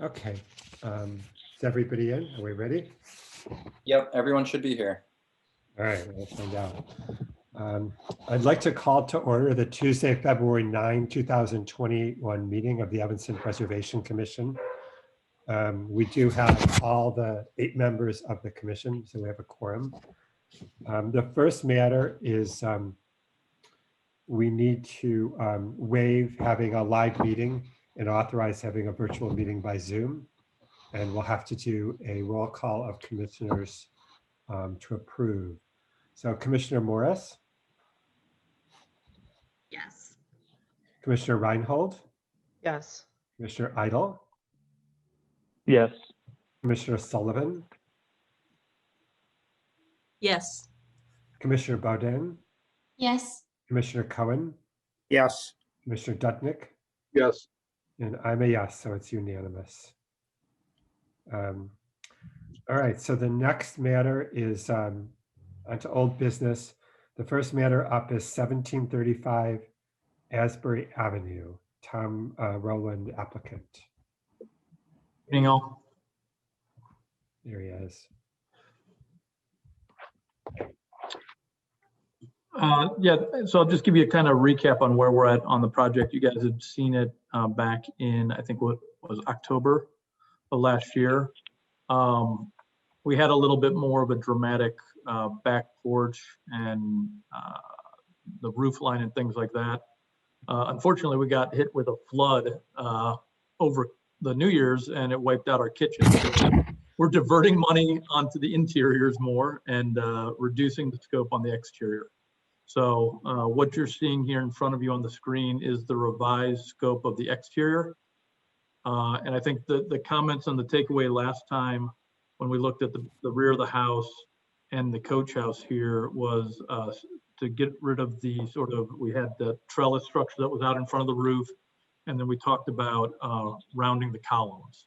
Okay, is everybody in? Are we ready? Yep, everyone should be here. All right, we'll find out. I'd like to call to order the Tuesday, February 9, 2021 meeting of the Evanston Preservation Commission. We do have all the 8 members of the commission, so we have a quorum. The first matter is we need to waive having a live meeting and authorize having a virtual meeting by Zoom. And we'll have to do a roll call of commissioners to approve. So Commissioner Morris? Yes. Commissioner Reinhold? Yes. Commissioner Idle? Yes. Commissioner Sullivan? Yes. Commissioner Baudin? Yes. Commissioner Cohen? Yes. Commissioner Dutnick? Yes. And I'm a yes, so it's unanimous. All right, so the next matter is onto old business. The first matter up is 1735 Asbury Avenue. Tom Rowland, applicant. Evening all. There he is. Yeah, so I'll just give you a kind of recap on where we're at on the project. You guys had seen it back in, I think what was October of last year. We had a little bit more of a dramatic back porch and the roof line and things like that. Unfortunately, we got hit with a flood over the New Year's and it wiped out our kitchen. So we're diverting money onto the interiors more and reducing the scope on the exterior. So what you're seeing here in front of you on the screen is the revised scope of the exterior. And I think the comments on the takeaway last time when we looked at the rear of the house and the coach house here was to get rid of the we had the trellis structure that was out in front of the roof. And then we talked about rounding the columns.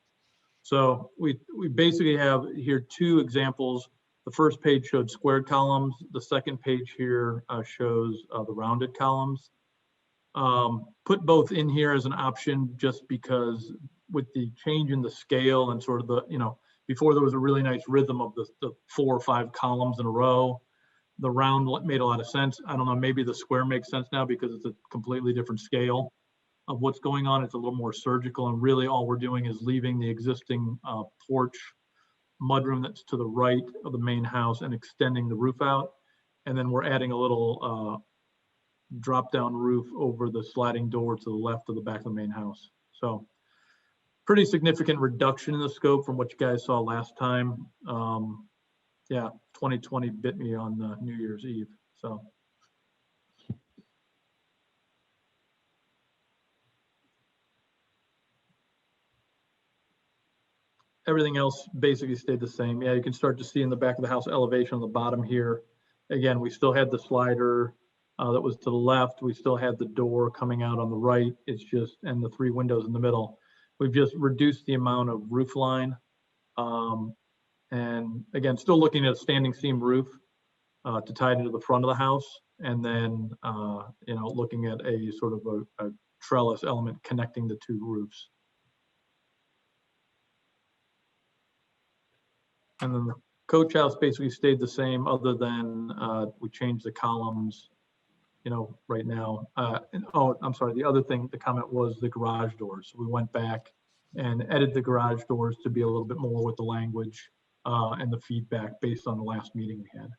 So we basically have here 2 examples. The first page showed squared columns. The second page here shows the rounded columns. Put both in here as an option just because with the change in the scale and sort of the, before there was a really nice rhythm of the 4 or 5 columns in a row. The round made a lot of sense. I don't know, maybe the square makes sense now because it's a completely different scale of what's going on. It's a little more surgical and really all we're doing is leaving the existing porch mudroom that's to the right of the main house and extending the roof out. And then we're adding a little drop down roof over the sliding door to the left of the back of the main house. So pretty significant reduction in the scope from what you guys saw last time. Yeah, 2020 bit me on New Year's Eve. So. Everything else basically stayed the same. Yeah, you can start to see in the back of the house elevation on the bottom here. Again, we still had the slider that was to the left. We still had the door coming out on the right. It's just, and the 3 windows in the middle. We've just reduced the amount of roof line. And again, still looking at a standing seam roof to tie it into the front of the house. And then, looking at a sort of a trellis element connecting the 2 roofs. And then the coach house basically stayed the same other than we changed the columns, right now. Oh, I'm sorry. The other thing, the comment was the garage doors. So we went back and edited the garage doors to be a little bit more with the language and the feedback based on the last meeting we had.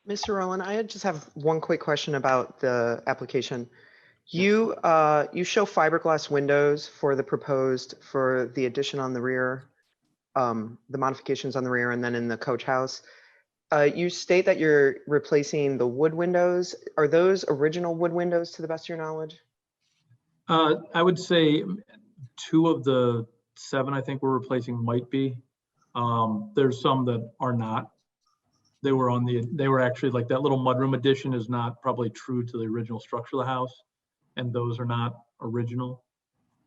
Mr. Rowland, I just have one quick question about the application. You show fiberglass windows for the addition on the rear, the modifications on the rear, and then in the coach house. You state that you're replacing the wood windows. Are those original wood windows to the best of your knowledge? I would say 2 of the 7 I think we're replacing might be. There's some that are not. They were actually like that little mudroom addition is not probably true to the original structure of the house. And those are not original.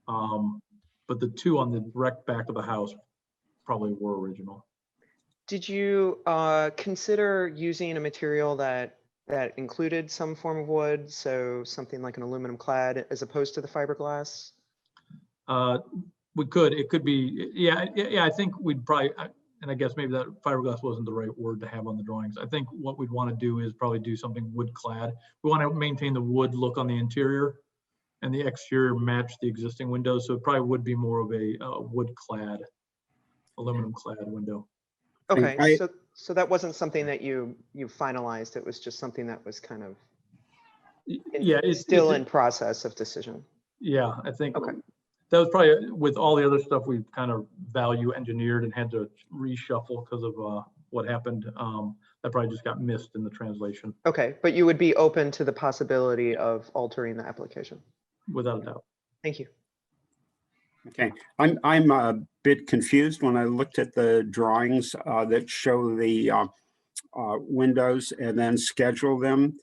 But the 2 on the direct back of the house probably were original. Did you consider using a material that included some form of wood, so something like an aluminum clad as opposed to the fiberglass? We could, it could be, yeah, I think we'd probably, and I guess maybe that fiberglass wasn't the right word to have on the drawings. I think what we'd want to do is probably do something wood clad. We want to maintain the wood look on the interior and the exterior match the existing windows. So it probably would be more of a wood clad, aluminum clad window. Okay, I- so that wasn't something that you finalized. It was just something that was kind of Yeah, it's still in process of decision. Yeah, I think Okay. that was probably, with all the other stuff we've kind of value engineered and had to reshuffle because of what happened. That probably just got missed in the translation, Okay, but you would be open to the possibility of altering the application? without a doubt. Thank you. Okay, I'm a bit confused when I looked at the drawings that show the windows and then schedule them.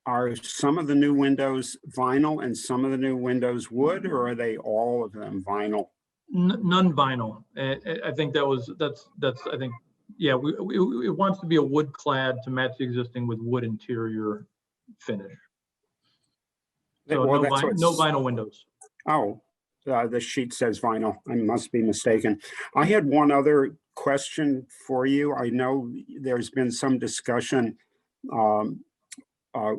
Are some of the new windows vinyl and some of the new windows wood, or are they all of them vinyl? None vinyl. I think that's I think, yeah, it wants to be a wood clad to match the existing with wood interior finish. So Well, no, that's what's- no vinyl windows. Oh, the sheet says vinyl. I must be mistaken. I had one other question for you. I know there's been some discussion,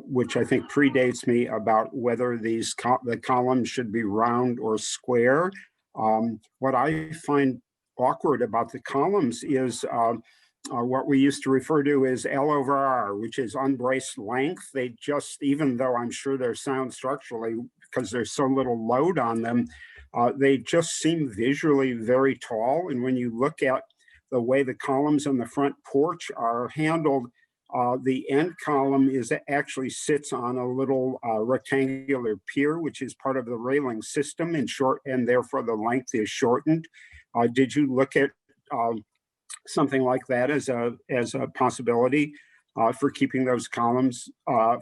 which I think predates me, about whether the columns should be round or square. What I find awkward about the columns is what we used to refer to as L over R, which is unbraced length. They just, even though I'm sure they're sound structurally because there's so little load on them, they just seem visually very tall. And when you look at the way the columns on the front porch are handled, the end column actually sits on a little rectangular pier, which is part of the railing system, and therefore the length is shortened. Did you look at something like that as a possibility for keeping those columns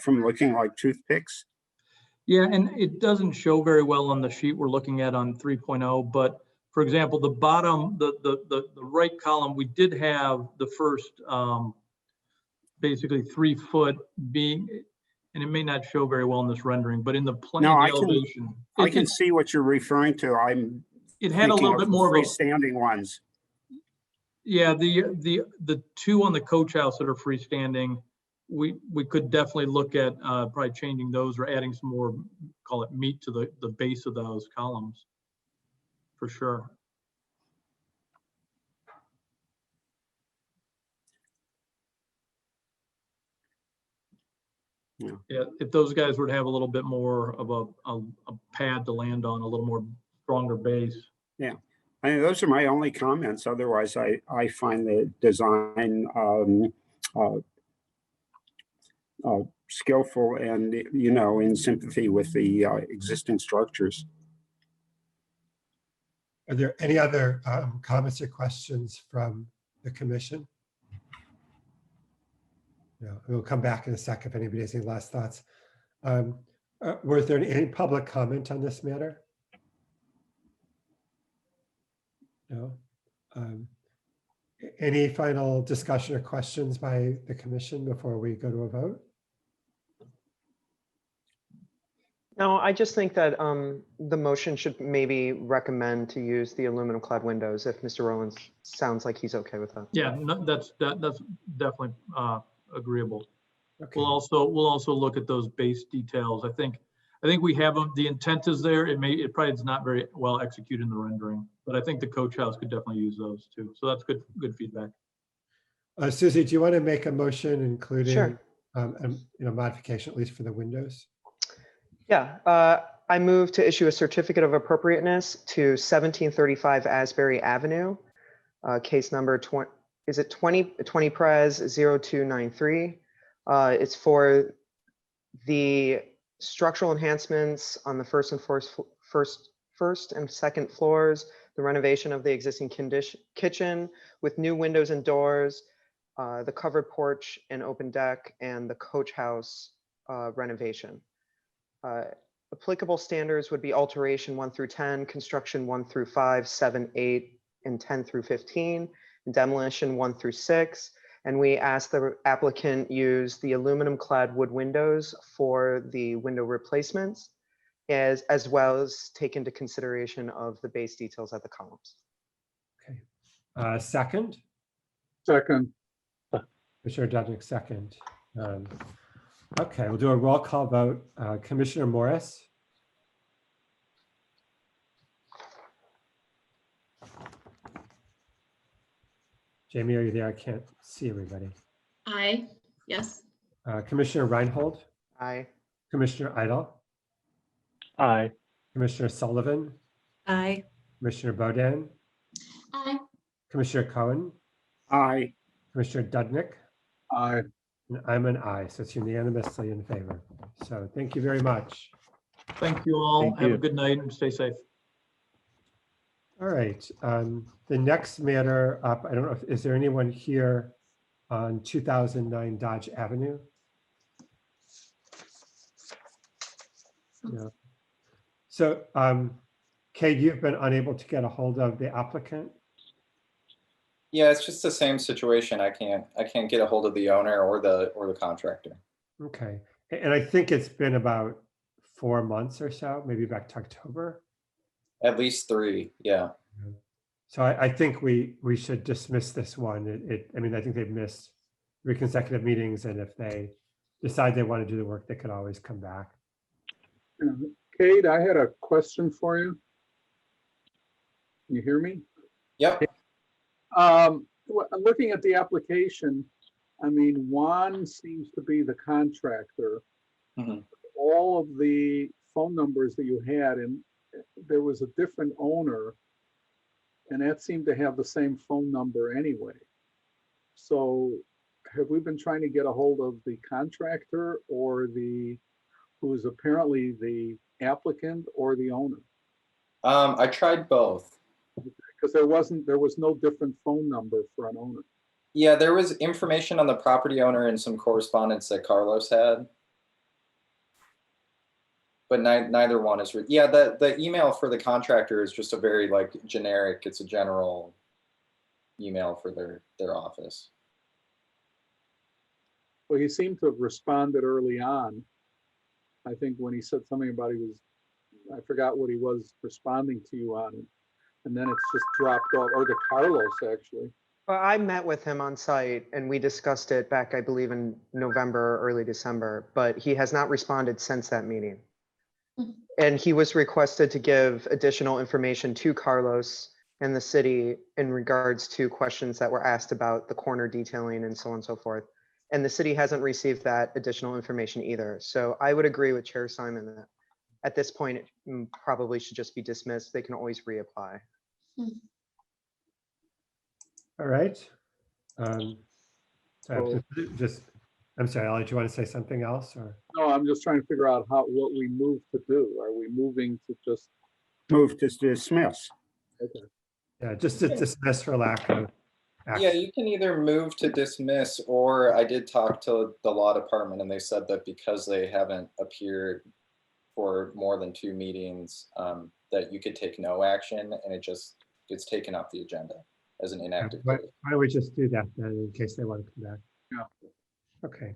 from looking like toothpicks? Yeah, and it doesn't show very well on the sheet we're looking at on 3.0, but for example, the bottom, the right column, we did have the first basically 3 foot being, and it may not show very well in this rendering, but in the plan, No, the elevation, I can see what you're referring to. it had a little bit more of a freestanding ones. Yeah, the 2 on the coach house that are freestanding, we could definitely look at probably changing those or adding some more, call it meat to the base of those columns, for sure. Yeah, if those guys would have a little bit more of a pad to land on, a little more stronger base. Yeah, I mean, those are my only comments. Otherwise, I find the design skillful and, in sympathy with the existing structures. Are there any other comments or questions from the commission? No, we'll come back in a second if anybody has any last thoughts. Was there any public comment on this matter? No. Any final discussion or questions by the commission before we go to a vote? No, I just think that the motion should maybe recommend to use the aluminum clad windows if Mr. Rowland sounds like he's okay with that. Yeah, no, that's definitely agreeable. Okay. We'll also look at those base details. I think we have them. The intent is there. It probably is not very well executed in the rendering, but I think the coach house could definitely use those too. So that's good feedback. Susie, do you want to make a motion including Sure. modification at least for the windows? Yeah, I move to issue a certificate of appropriateness to 1735 Asbury Avenue, case number 20, is it 20 Pres 0293. It's for the structural enhancements on the first and second floors, the renovation of the existing kitchen with new windows and doors, the covered porch and open deck, and the coach house renovation. Applicable standards would be alteration 1 through 10, construction 1 through 5, 7, 8, and 10 through 15, demolition 1 through 6. And we asked the applicant use the aluminum clad wood windows for the window replacements, as well as take into consideration of the base details at the columns. Okay. Second, Second, Commissioner Dudnick, second. Okay, we'll do a roll call vote. Commissioner Morris, Jamie, are you there? I can't see everybody. Aye. Yes. Commissioner Reinhold, Aye. Commissioner Idle, aye. Commissioner Sullivan, Aye. Commissioner Bodan, Aye. Commissioner Cohen, Aye. Commissioner Dudnick, Aye. and I'm an aye, so it's unanimously in favor. So thank you very much. Thank you all. Thank Have a you. good night and stay safe. All right, the next matter up, I don't know, is there anyone here on 2009 Dodge Avenue? No. So, Kate, you've been unable to get a hold of the applicant? Yeah, it's just the same situation. I can't get a hold of the owner or the contractor. Okay, and I think it's been about 4 months or so, maybe back to October. At least 3, yeah. So I think we should dismiss this one. I mean, I think they've missed 3 consecutive meetings, and if they decide they want to do the work, they could always come back. Kate, I had a question for you. Can you hear me? Yep. Looking at the application, I mean, Juan seems to be the contractor. Mhm. All of the phone numbers that you had, and there was a different owner, and that seemed to have the same phone number anyway. So have we been trying to get a hold of the contractor or who is apparently the applicant or the owner? I tried both. Because there was no different phone number for an owner. Yeah, there was information on the property owner and some correspondence that Carlos had. But neither one is, yeah, the email for the contractor is just a very generic, it's a general email for their office. Well, he seemed to have responded early on. I think when he said something about I forgot what he was responding to you on. And then it's just dropped off, or to Carlos, actually. Well, I met with him on site and we discussed it back, I believe, in November, early December, but he has not responded since that meeting. And he was requested to give additional information to Carlos and the city in regards to questions that were asked about the corner detailing and so on and so forth. And the city hasn't received that additional information either. So I would agree with Chair Simon that at this point, it probably should just be dismissed. They can always reapply. All right. I'm sorry, Ally, do you want to say something else, or? No, I'm just trying to figure out what we move to do. Are we moving to just? Move to dismiss. Okay. Yeah, just to dismiss for lack of Yeah, action. you can either move to dismiss, or I did talk to the law department and they said that because they haven't appeared for more than 2 meetings, that you could take no action and it just gets taken off the agenda as an inactive Why case. don't we just do that then in case they want to come back? Yeah. Okay.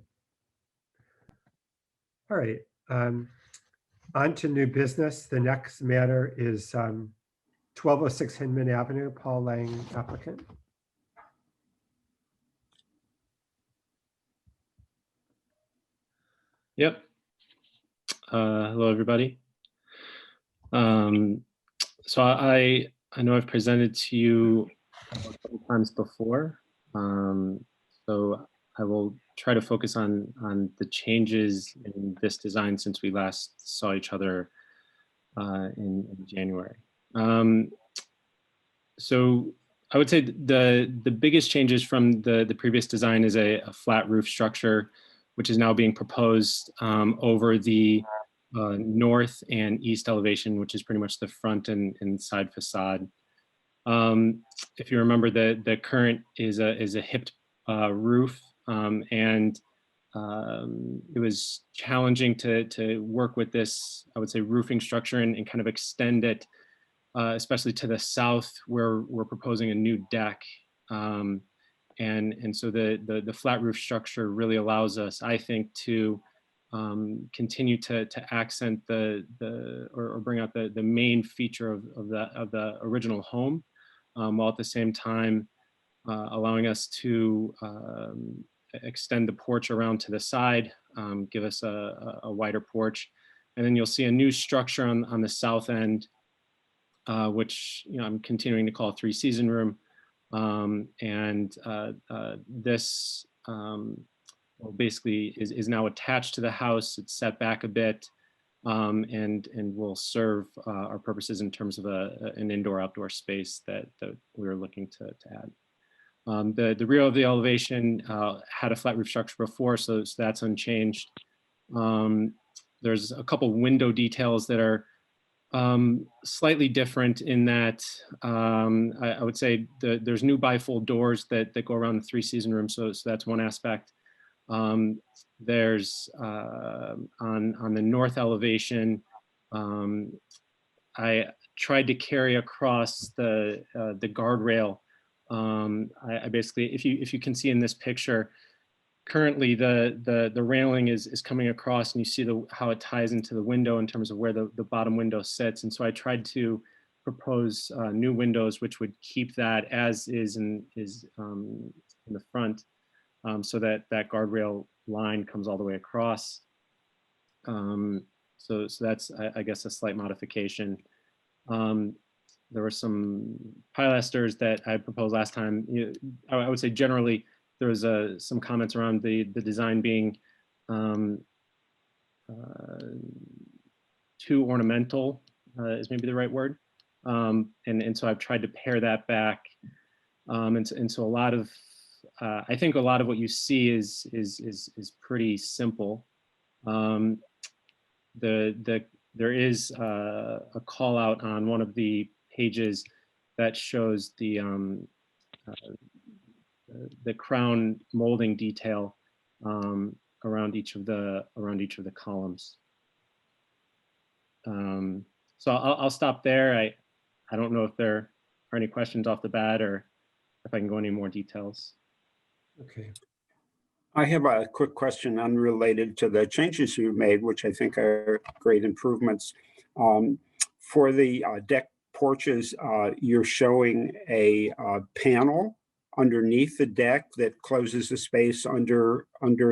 All right. On to new business. The next matter is 1206 Hinman Avenue, Paul Lang applicant. Yep. Hello, everybody. So I know I've presented to you a couple times before. So I will try to focus on the changes in this design since we last saw each other in January. So I would say the biggest changes from the previous design is a flat roof structure, which is now being proposed over the north and east elevation, which is pretty much the front and side facade. If you remember, the current is a hipped roof, and it was challenging to work with this, I would say, roofing structure and kind of extend it, especially to the south, where we're proposing a new deck And so the flat roof structure really allows us, I think, to continue to accent or bring out the main feature of the original home, while at the same time allowing us to extend the porch around to the side, give us a wider porch. And then you'll see a new structure on the south end, which I'm continuing to call a 3-season room. This basically is now attached to the house. It's set back a bit, and will serve our purposes in terms of an indoor-outdoor space that we were looking to add. The rear of the elevation had a flat roof structure before, so that's unchanged. There's a couple window details that are slightly different in that I would say there's new bifold doors that go around the 3-season room, so that's one aspect. There's on the north elevation, I tried to carry across the guardrail. I basically, if you can see in this picture, currently the railing is coming across, and you see how it ties into the window in terms of where the bottom window sits. And so I tried to propose new windows which would keep that as is in the front, so that guardrail line comes all the way across. So that's, I guess, a slight modification. There were some pilasters that I proposed last time. I would say generally there was some comments around the design being too ornamental, is maybe the right word. And so I've tried to pare that back. And so a lot of, I think a lot of what you see is pretty simple. There is a call out on one of the pages that shows the crown molding detail around each of the columns. So I'll stop there. I don't know if there are any questions off the bat, or if I can go into more details. Okay. I have a quick question unrelated to the changes you made, which I think are great improvements. For the deck porches, you're showing a panel underneath the deck that closes the space under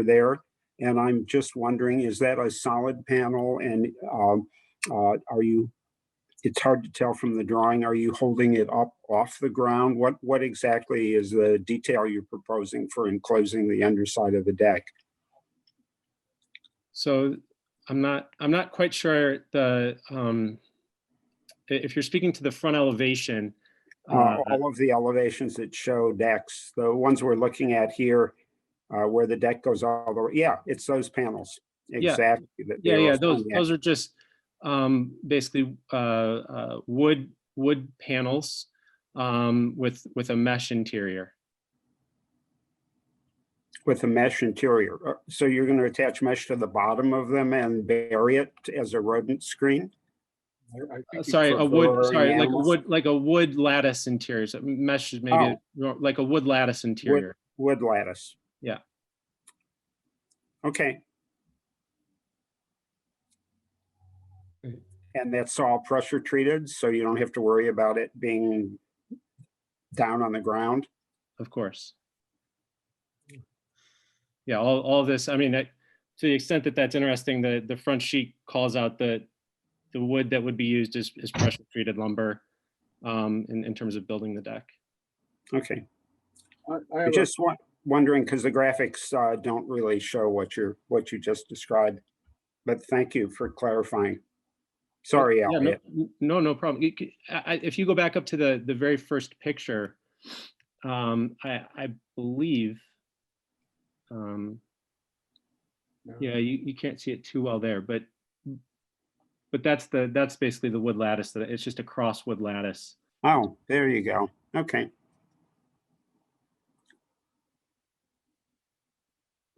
there. And I'm just wondering, is that a solid panel? And are you, it's hard to tell from the drawing, are you holding it up off the ground? What exactly is the detail you're proposing for enclosing the underside of the deck? So I'm not quite sure if you're speaking to the front elevation. All of the elevations that show decks, the ones we're looking at here, where the deck goes all the way. Yeah, it's those panels. Exactly. Yeah. Those are just basically wood panels with a mesh interior. With a mesh interior. So you're going to attach mesh to the bottom of them and bury it as a rodent screen? Sorry, a wood. Sorry, like a wood lattice interior. So mesh is maybe like a wood lattice interior. Wood lattice. Yeah. Okay. And that's all pressure treated, so you don't have to worry about it being down on the ground? Of course. Yeah, all of this, I mean, to the extent that that's interesting, the front sheet calls out the wood that would be used as pressure treated lumber in terms of building the deck. Okay. I'm just wondering, because the graphics don't really show what you just described, but thank you for clarifying. Sorry, Elliot. No problem. If you go back up to the very first picture, I believe, yeah, you can't see it too well there, but that's basically the wood lattice. That it's just a cross wood lattice. Oh, there you go. Okay.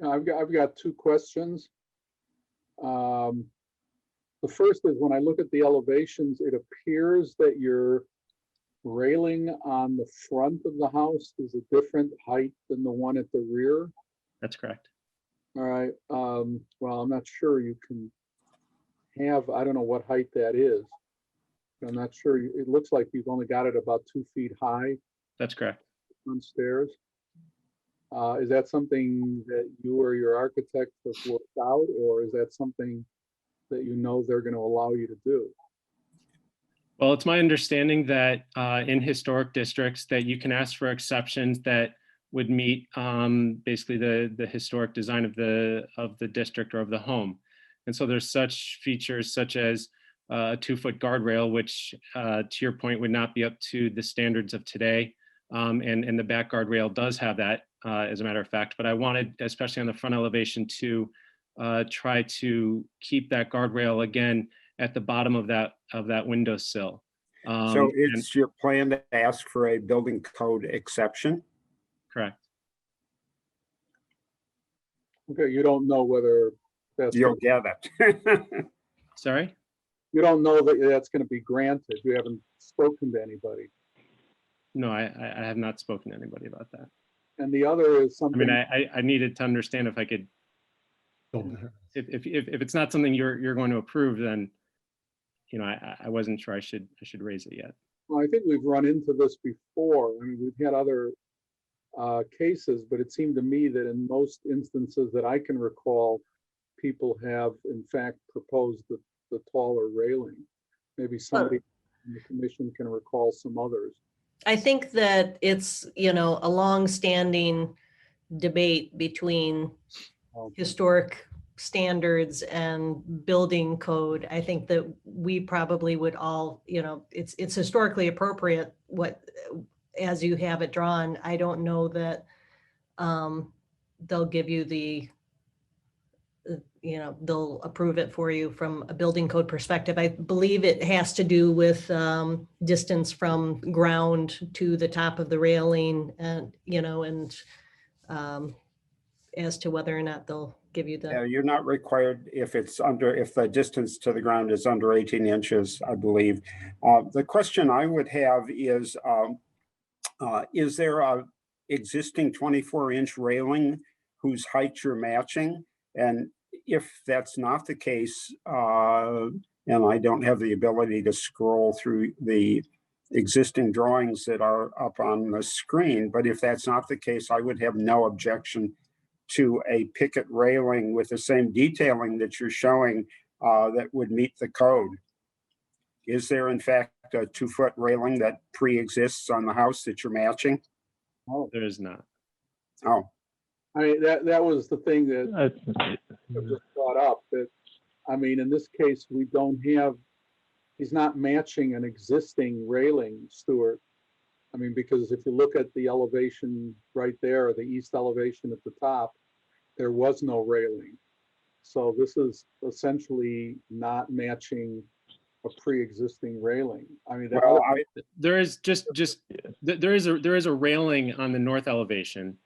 I've got two questions. The first is, when I look at the elevations, it appears that you're railing on the front of the house is a different height than the one at the rear? That's correct. All right, well, I'm not sure you can have, I don't know what height that is. I'm not sure, it looks like you've only got it about 2 feet high That's correct. on stairs. Is that something that you or your architect have worked out, or is that something that you know they're going to allow you to do? Well, it's my understanding that in historic districts that you can ask for exceptions that would meet basically the historic design of the district or of the home. And so there's such features such as a 2-foot guardrail, which to your point would not be up to the standards of today. And the back guardrail does have that, as a matter of fact. But I wanted, especially on the front elevation, to try to keep that guardrail again at the bottom of that windowsill. So it's your plan to ask for a building code exception? Correct. Okay, you don't know whether that's, You'll get it. Sorry? you don't know that that's going to be granted. You haven't spoken to anybody. No, I have not spoken to anybody about that. And the other is I something. mean, I needed to understand if I could, if it's not something you're going to approve, then, you know, I wasn't sure I should raise it yet. Well, I think we've run into this before. I mean, we've had other cases, but it seemed to me that in most instances that I can recall, people have in fact proposed the taller railing. Maybe somebody in the commission can recall some others. I think that it's, you know, a long-standing debate between historic standards and building code. I think that we probably would all, you know, it's historically appropriate as you have it drawn. I don't know that they'll give you the, you know, they'll approve it for you from a building code perspective. I believe it has to do with distance from ground to the top of the railing, and, you know, and as to whether or not they'll give you the. Yeah, you're not required if the distance to the ground is under 18 inches, I believe. The question I would have is there a existing 24-inch railing whose height you're matching? And if that's not the case, and I don't have the ability to scroll through the existing drawings that are up on the screen, but if that's not the case, I would have no objection to a picket railing with the same detailing that you're showing that would meet the code. Is there in fact a 2-foot railing that pre-exists on the house that you're matching? Oh, There is not. Oh, I mean, that was the thing that I just brought up, that, I mean, in this case, we don't have, he's not matching an existing railing, Stuart. I mean, because if you look at the elevation right there, the east elevation at the top, there was no railing. So this is essentially not matching a pre-existing railing. I mean, well, There is there is a railing on the north elevation.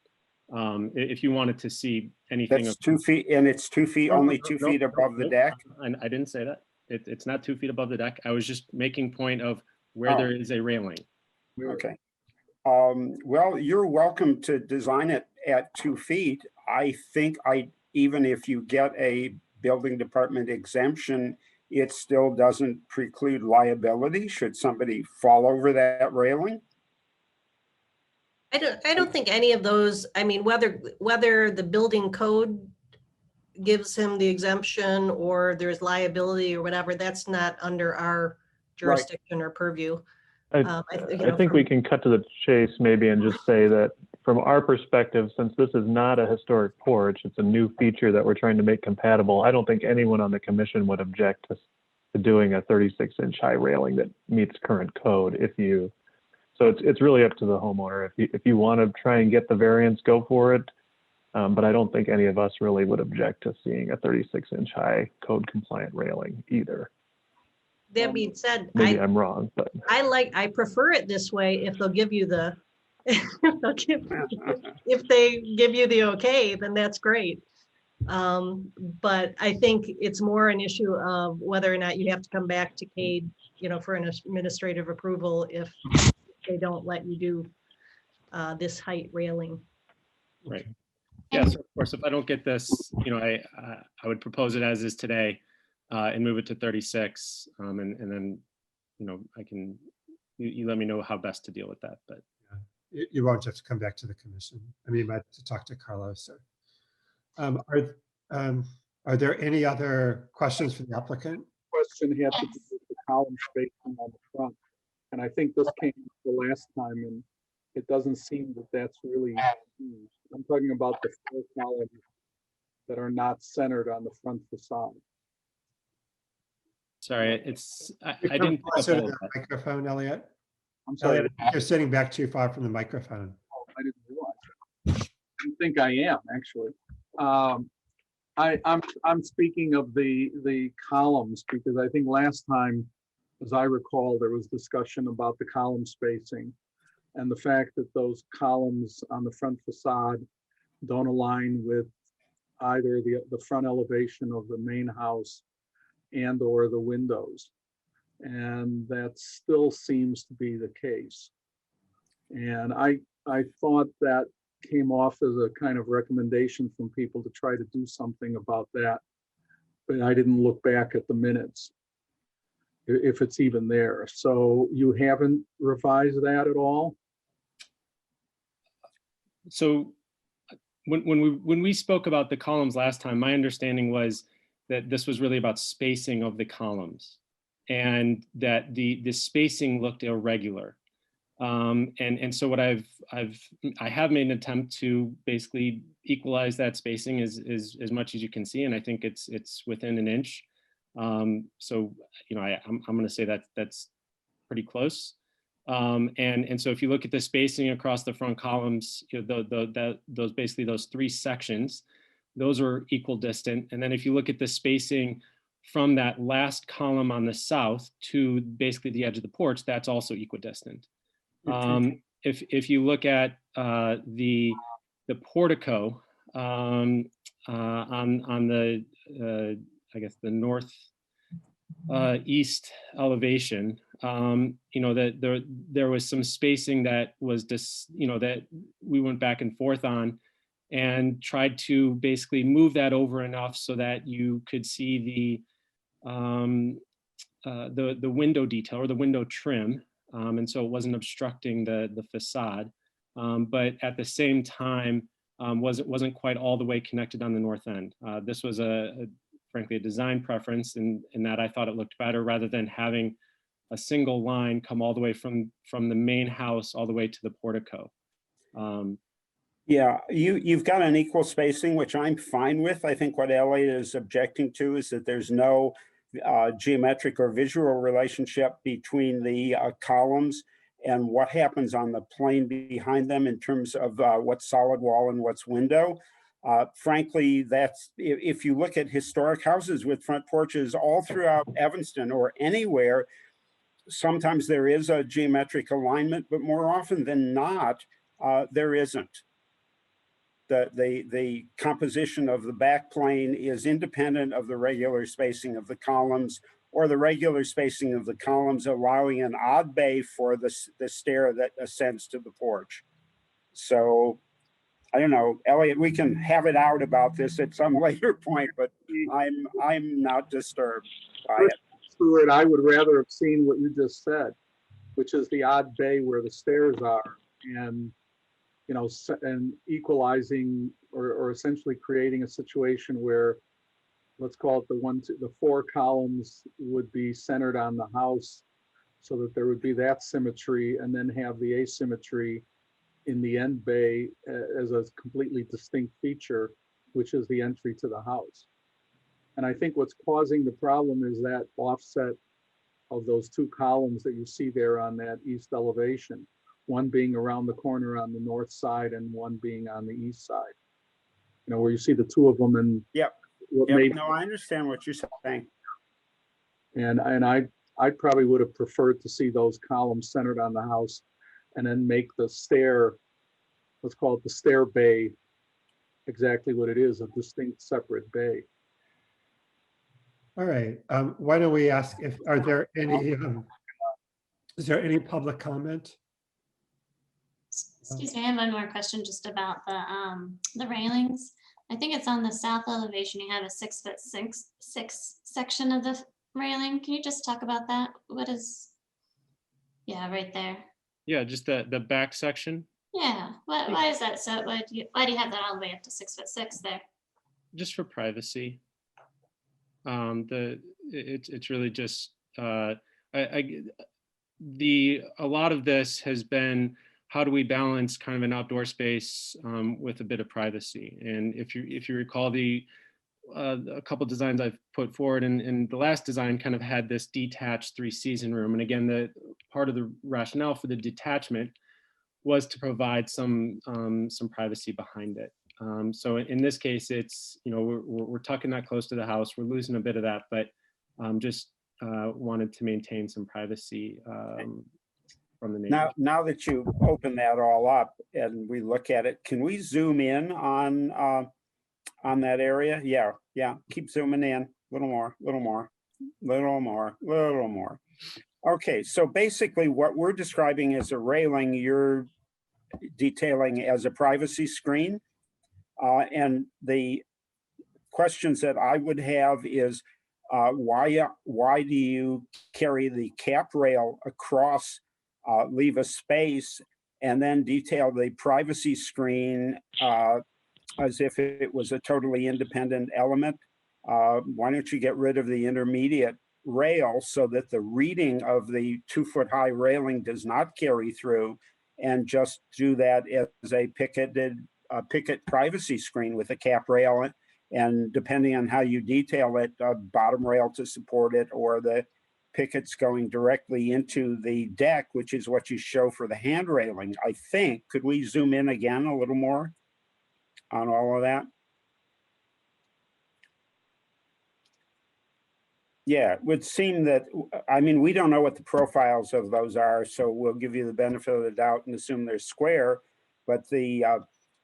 If you wanted to see anything. that's 2 feet, and it's 2 feet, only 2 feet above the deck? I didn't say that. It's not 2 feet above the deck. I was just making point of where there is a railing. Okay. Well, you're welcome to design it at 2 feet. I think even if you get a building department exemption, it still doesn't preclude liability should somebody fall over that railing. I don't think any of those, I mean, whether the building code gives him the exemption or there's liability or whatever, that's not under our jurisdiction or purview. I think we can cut to the chase maybe and just say that from our perspective, since this is not a historic porch, it's a new feature that we're trying to make compatible. I don't think anyone on the commission would object to doing a 36-inch high railing that meets current code. So it's really up to the homeowner. If you want to try and get the variance, go for it. But I don't think any of us really would object to seeing a 36-inch high code compliant railing either. That being said, Maybe I'm wrong, but I prefer it this way. If they'll give you the, if they give you the okay, then that's great. But I think it's more an issue of whether or not you have to come back to CADE, you know, for an administrative approval if they don't let you do this height railing. Right. Yeah, so of course, if I don't get this, I would propose it as is today and move it to 36. And then, I can, you let me know how best to deal with that, but. You won't have to come back to the commission. I mean, you might have to talk to Carlos. Are there any other questions for the applicant? Question had to do with the column spacing on the front. And I think this came up the last time, and it doesn't seem that that's really used. I'm talking about the 4 columns that are not centered on the front facade. Sorry, I didn't pick up Closer to all of the that. microphone, Elliot. I'm sorry, Elliot, you're sitting back too far from the microphone. I didn't realize. I think I am actually. I'm speaking of the columns, because I think last time, as I recall, there was discussion about the column spacing and the fact that those columns on the front facade don't align with either the front elevation of the main house and or the windows. And that still seems to be the case. And I thought that came off as a kind of recommendation from people to try to do something about that. But I didn't look back at the minutes, if it's even there. So you haven't revised that at all? So when we spoke about the columns last time, my understanding was that this was really about spacing of the columns, and that the spacing looked irregular. And so what I have made an attempt to basically equalize that spacing as much as you can see, and I think it's within an inch. So I'm going to say that that's pretty close. And so if you look at the spacing across the front columns, those 3 sections, those are equidistant. And then if you look at the spacing from that last column on the south to basically the edge of the porch, that's also equidistant. If you look at the portico on the I guess the north east elevation, that there was some spacing that was that we went back and forth on, and tried to basically move that over enough so that you could see the window detail or the window trim. And so it wasn't obstructing the facade, but at the same time, wasn't quite all the way connected on the north end. This was frankly a design preference, in that I thought it looked better rather than having a single line come all the way from the main house all the way to the portico. Yeah, you've got an equal spacing, which I'm fine with. I think what Elliot is objecting to is that there's no geometric or visual relationship between the columns and what happens on the plane behind them in terms of what's solid wall and what's window. Frankly, that's, if you look at historic houses with front porches all throughout Evanston or anywhere, sometimes there is a geometric alignment, but more often than not, there isn't. The composition of the back plane is independent of the regular spacing of the columns, or the regular spacing of the columns allowing an odd bay for the stair that ascends to the porch. So I don't know, Elliot, we can have it out about this at some later point, but I'm not disturbed by it. Stuart, I would rather have seen what you just said, which is the odd bay where the stairs are, and and equalizing or essentially creating a situation where, let's call it the 4 columns would be centered on the house, so that there would be that symmetry, and then have the asymmetry in the end bay as a completely distinct feature, which is the entry to the house. And I think what's causing the problem is that offset of those 2 columns that you see there on that east elevation, one being around the corner on the north side and one being on the east side. Where you see the 2 of them, and Yep. No, I understand what you're saying. And I probably would have preferred to see those columns centered on the house, and then make the stair, let's call it the stair bay, exactly what it is, a distinct separate bay. All right. Why don't we ask is there any public comment? Excuse me, I have one more question just about the railings. I think it's on the south elevation. You have a 6'6" section of the railing. Can you just talk about that? What is, yeah, right there. Yeah, just the back section, Yeah, why is that so? Why do you have that all the way up to 6'6" there? just for privacy. It's really just a lot of this has been, how do we balance kind of an outdoor space with a bit of privacy? And if you recall a couple designs I've put forward, and the last design kind of had this detached 3-season room. And again, the part of the rationale for the detachment was to provide some privacy behind it. So in this case, it's, we're tucking that close to the house. We're losing a bit of that, but just wanted to maintain some privacy from the neighbors. Now that you open that all up and we look at it, can we zoom in on that area? Yeah. Keep zooming in. Little more. Okay, so basically what we're describing as a railing, you're detailing as a privacy screen. And the questions that I would have is, why do you carry the cap rail across, leave a space, and then detail the privacy screen as if it was a totally independent element? Why don't you get rid of the intermediate rail so that the reading of the 2-foot-high railing does not carry through, and just do that as a picket privacy screen with a cap rail, and depending on how you detail it, a bottom rail to support it, or the pickets going directly into the deck, which is what you show for the hand railing, I think. Could we zoom in again a little more on all of that? Yeah, it would seem that, I mean, we don't know what the profiles of those are, so we'll give you the benefit of the doubt and assume they're square, but the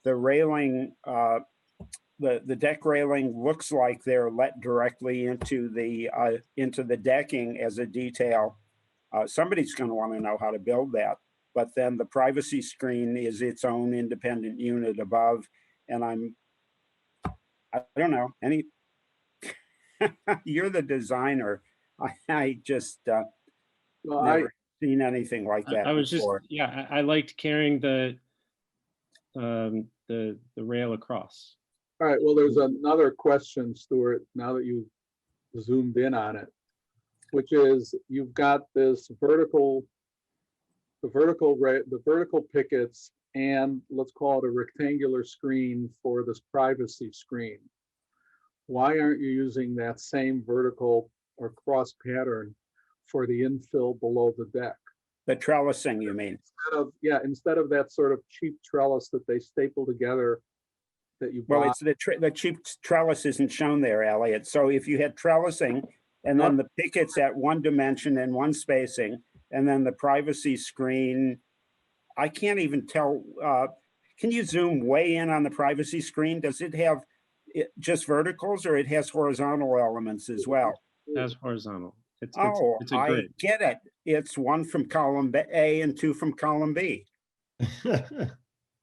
railing, the deck railing looks like they're let directly into the decking as a detail. Somebody's going to want to know how to build that, but then the privacy screen is its own independent unit above, and I don't know, you're the designer. I just Well, never seen anything like that I was before. just, yeah, I liked carrying the rail across. all right, well, there's another question, Stuart, now that you've zoomed in on it, which is you've got this vertical pickets, and let's call it a rectangular screen for this privacy screen. Why aren't you using that same vertical or cross pattern for the infill below the deck? The trellising, you mean? Instead of that sort of cheap trellis that they staple together that you Well, buy. it's the cheap trellis isn't shown there, Elliot. So if you had trellising and then the pickets at one dimension and one spacing, and then the privacy screen, I can't even tell. Can you zoom way in on the privacy screen? Does it have just verticals, or it has horizontal elements as well? As horizontal. It's a I grid. get it. It's one from column A and two from column B.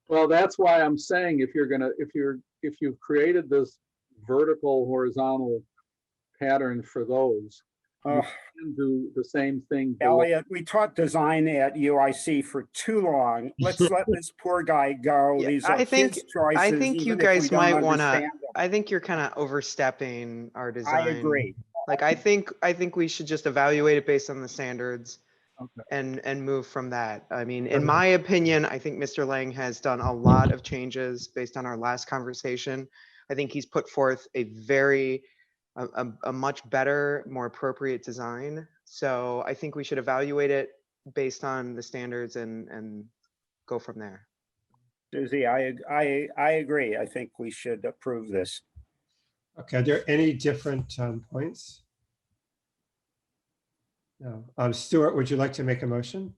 Well, that's why I'm saying if you've created this vertical horizontal pattern for those, you can do the same thing below. Elliot, we taught design at UIC for too long. Let's let this poor guy go. Yeah, These are I think his choices. I think you even if we guys don't might want to. understand them. I think you're kind of overstepping our design. I agree. Like I think we should just evaluate it based on the standards, Okay. and move from that. I mean, in my opinion, I think Mr. Lang has done a lot of changes based on our last conversation. I think he's put forth a much better, more appropriate design. So I think we should evaluate it based on the standards and go from there. Susie, I agree. I think we should approve this. Okay, are there any different points? No. Stuart, would you like to make a motion?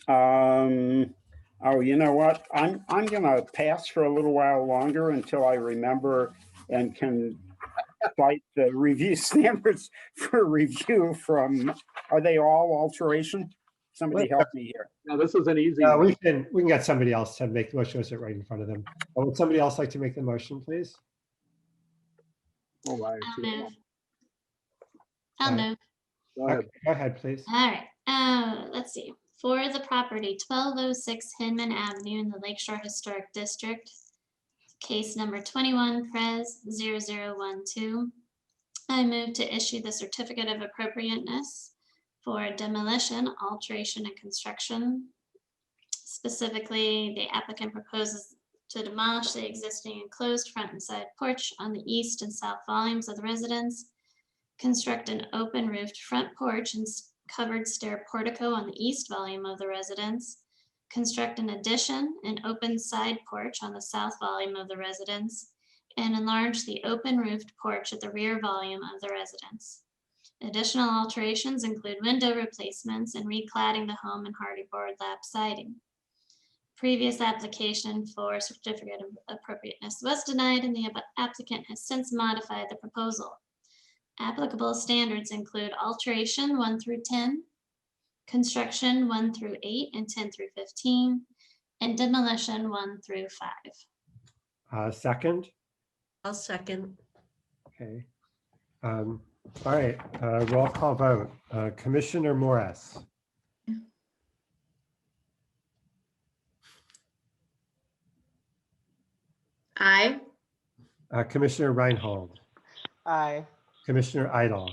Oh, you know what? I'm gonna pass for a little while longer until I remember and can cite the review standards for review from, are they all alterations Somebody help me here. Now, this is an easy We one. can get somebody else to make the motion. Is it right in front of them? Would somebody else like to make the motion, please? Oh, my. I'll move. I'll Alright. move. Go ahead. Okay, go ahead, please. All right, let's see. For the property 1206 Hinman Avenue in the Lakeshore Historic District, case number 21 Pres 0012. I move to issue the certificate of appropriateness for demolition, alteration, and construction. Specifically, the applicant proposes to demolish the existing enclosed front and side porch on the east and south volumes of the residence, construct an open roofed front porch and covered stair portico on the east volume of the residence, construct an addition and open side porch on the south volume of the residence, and enlarge the open roofed porch at the rear volume of the residence. Additional alterations include window replacements and recladding the home in hardy board lap siding. Previous application for certificate of appropriateness was denied, and the applicant has since modified the proposal. Applicable standards include alteration 1 through 10, construction 1 through 8 and 10 through 15, and demolition 1 through 5. Second? I'll second. Okay. All right, roll call vote. Commissioner Morris, Aye. Commissioner Reinhold, Aye. Commissioner Idle,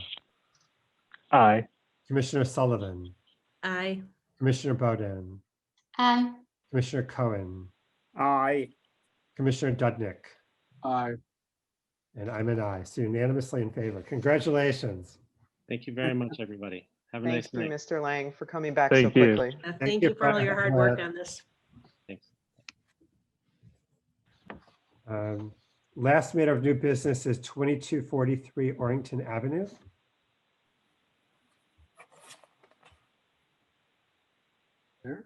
Aye. Commissioner Sullivan, Aye. Commissioner Bowden, Aye. Commissioner Cohen, Aye. Commissioner Dudnick, Aye. and I'm an aye. So unanimously in favor. Congratulations. Thank you very much, everybody. Have a nice Thank you, night. Mr. Lang, for coming back so Thank you. quickly. Thank you for all your hard work on this. Thanks. Last matter of new business is 2243 Orrington Avenue. There.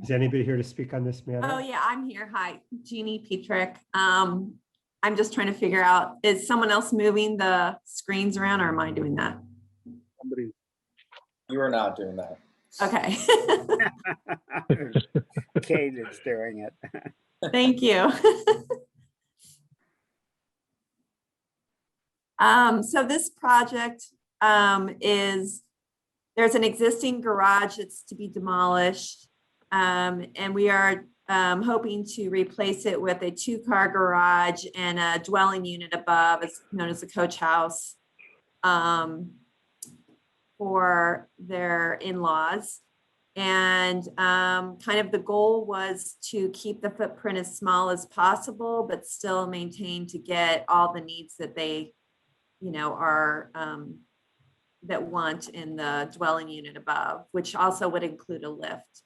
Is anybody here to speak on this matter? Oh, yeah, I'm here. Hi, Jeannie Petrick. I'm just trying to figure out, is someone else moving the screens around or am I doing that? Somebody, You are not doing that. Okay. Kate is doing it. Thank you. So this project is, there's an existing garage that's to be demolished. And we are hoping to replace it with a 2-car garage and a dwelling unit above, it's known as a coach house, for their in-laws. And kind of the goal was to keep the footprint as small as possible, but still maintain to get all the needs that they, are that want in the dwelling unit above, which also would include a lift.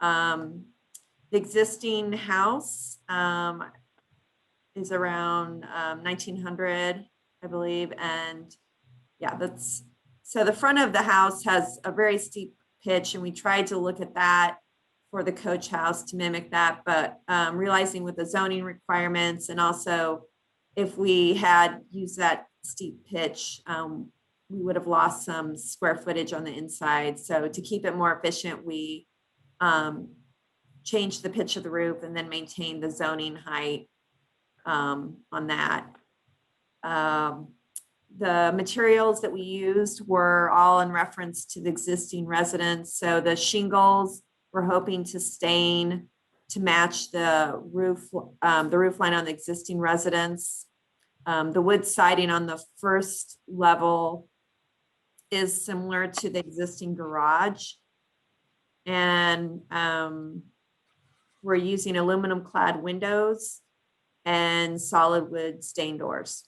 The existing house is around 1900, I believe. And yeah, so the front of the house has a very steep pitch, and we tried to look at that for the coach house to mimic that, but realizing with the zoning requirements and also if we had used that steep pitch, we would have lost some square footage on the inside. So to keep it more efficient, we changed the pitch of the roof and then maintained the zoning height on that. The materials that we used were all in reference to the existing residence. So the shingles, we're hoping to stain to match the roof line on the existing residence. The wood siding on the first level is similar to the existing garage. And we're using aluminum clad windows and solid wood stained doors.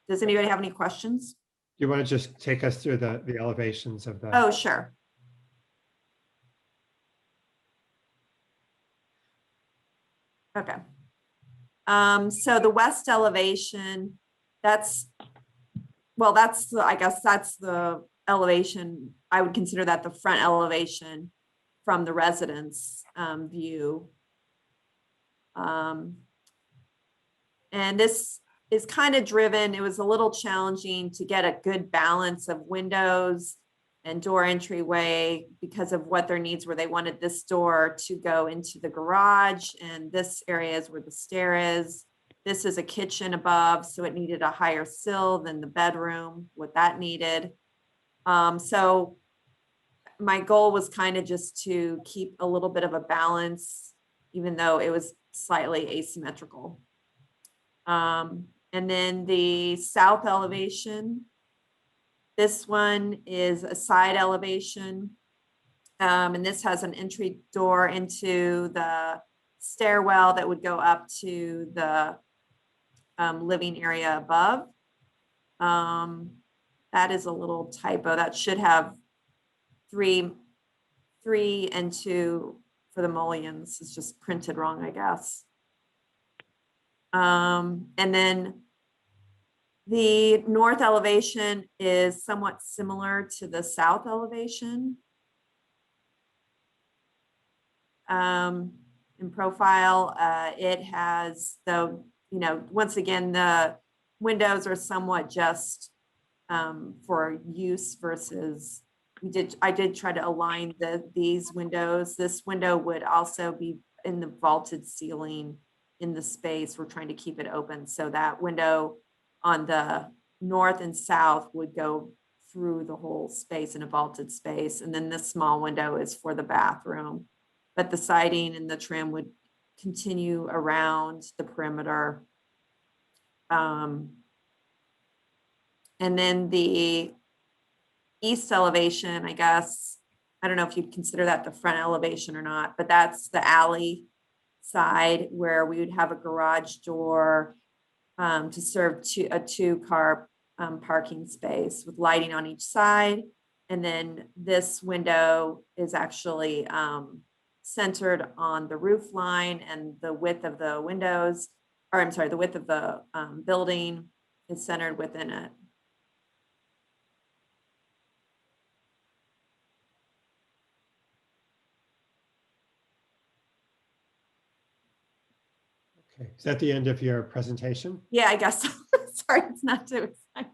Does anybody have any questions? Do you want to just take us through the elevations of the? Oh, sure. Okay. So the west elevation, that's well, I guess that's the elevation. I would consider that the front elevation from the residence view. And this is kind of driven. It was a little challenging to get a good balance of windows and door entryway because of what their needs were. They wanted this door to go into the garage, and this area is where the stair is. This is a kitchen above, so it needed a higher sill than the bedroom, what that needed. So my goal was kind of just to keep a little bit of a balance, even though it was slightly asymmetrical. And then the south elevation, this one is a side elevation. And this has an entry door into the stairwell that would go up to the living area above. That is a little typo. That should have three and 2 for the mullions. It's just printed wrong, I guess. And then the north elevation is somewhat similar to the south elevation. In profile, it has the, once again, the windows are somewhat just for use versus I did try to align these windows. This window would also be in the vaulted ceiling in the space. We're trying to keep it open. So that window on the north and south would go through the whole space in a vaulted space. And then this small window is for the bathroom, but the siding and the trim would continue around the perimeter. And then the east elevation, I guess, I don't know if you'd consider that the front elevation or not, but that's the alley side where we would have a garage door to serve a 2-car parking space with lighting on each side. And then this window is actually centered on the roof line, and the width of the windows, or I'm sorry, the width of the building is centered within it. Okay, is that the end of your presentation? Yeah, I guess so. Sorry, it's not too exciting.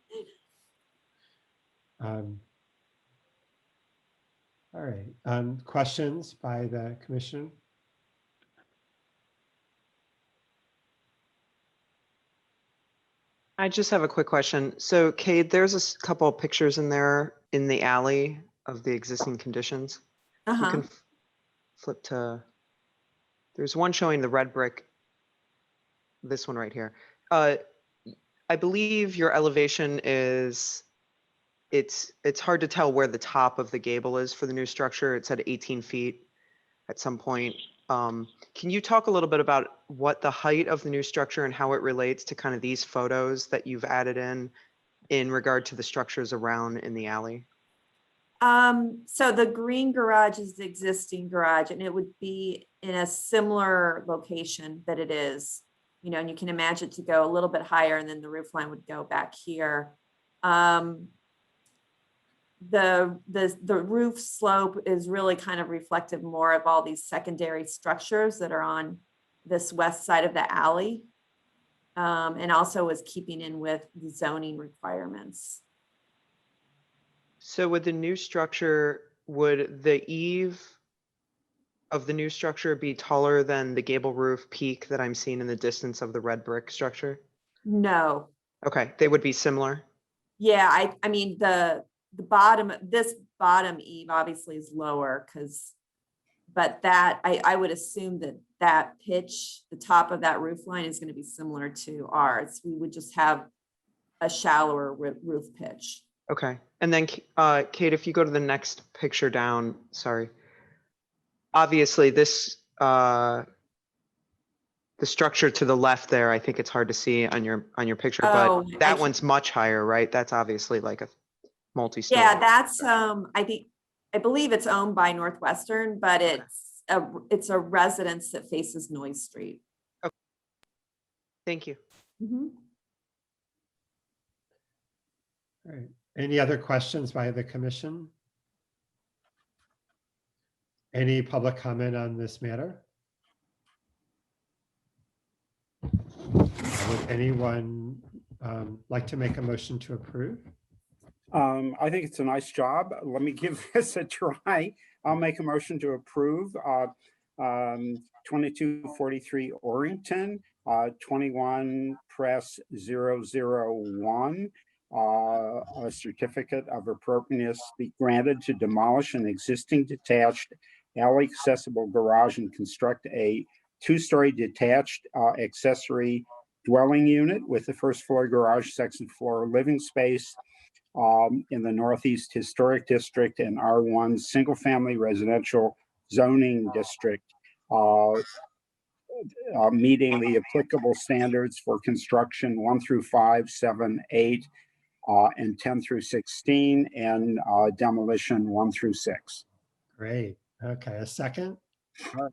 All right, questions by the commission? I just have a quick question. So Cade, there's a couple of pictures in there in the alley of the existing conditions. If you can flip to, there's one showing the red brick, this one right here. I believe your elevation is, it's hard to tell where the top of the gable is for the new structure. It said 18 feet at some point. Can you talk a little bit about what the height of the new structure and how it relates to kind of these photos that you've added in regard to the structures around in the alley? So the green garage is the existing garage, and it would be in a similar location that it is, and you can imagine it to go a little bit higher, and then the roof line would go back here. The roof slope is really kind of reflective more of all these secondary structures that are on this west side of the alley, and also is keeping in with the zoning requirements. So with the new structure, would the eave of the new structure be taller than the gable roof peak that I'm seeing in the distance of the red brick structure? No. Okay, they would be similar? Yeah, I mean, the bottom, this bottom eave obviously is lower but that, I would assume that pitch, the top of that roof line is going to be similar to ours. We would just have a shallower roof pitch. Okay, and then Kate, if you go to the next picture down, sorry. Obviously this, the structure to the left there, I think it's hard to see on your picture, but that one's much higher, right? That's obviously like a multi-story. Yeah, that's, I believe it's owned by Northwestern, but it's a residence that faces Noyes Street. Okay. Thank you. Mm-hmm. All right. Any other questions by the commission? Any public comment on this matter? Would anyone like to make a motion to approve? I think it's a nice job. Let me give this a try. I'll make a motion to approve 2243 Orrington, 21 Press 001. A certificate of appropriateness be granted to demolish an existing detached alley accessible garage and construct a two-story detached accessory dwelling unit with the first floor garage, second floor living space in the Northeast Historic District and R1 Single Family Residential Zoning District, meeting the applicable standards for construction 1 through 5, 7, 8, and 10 through 16, and demolition 1 through 6. Great. Okay, a second? Right.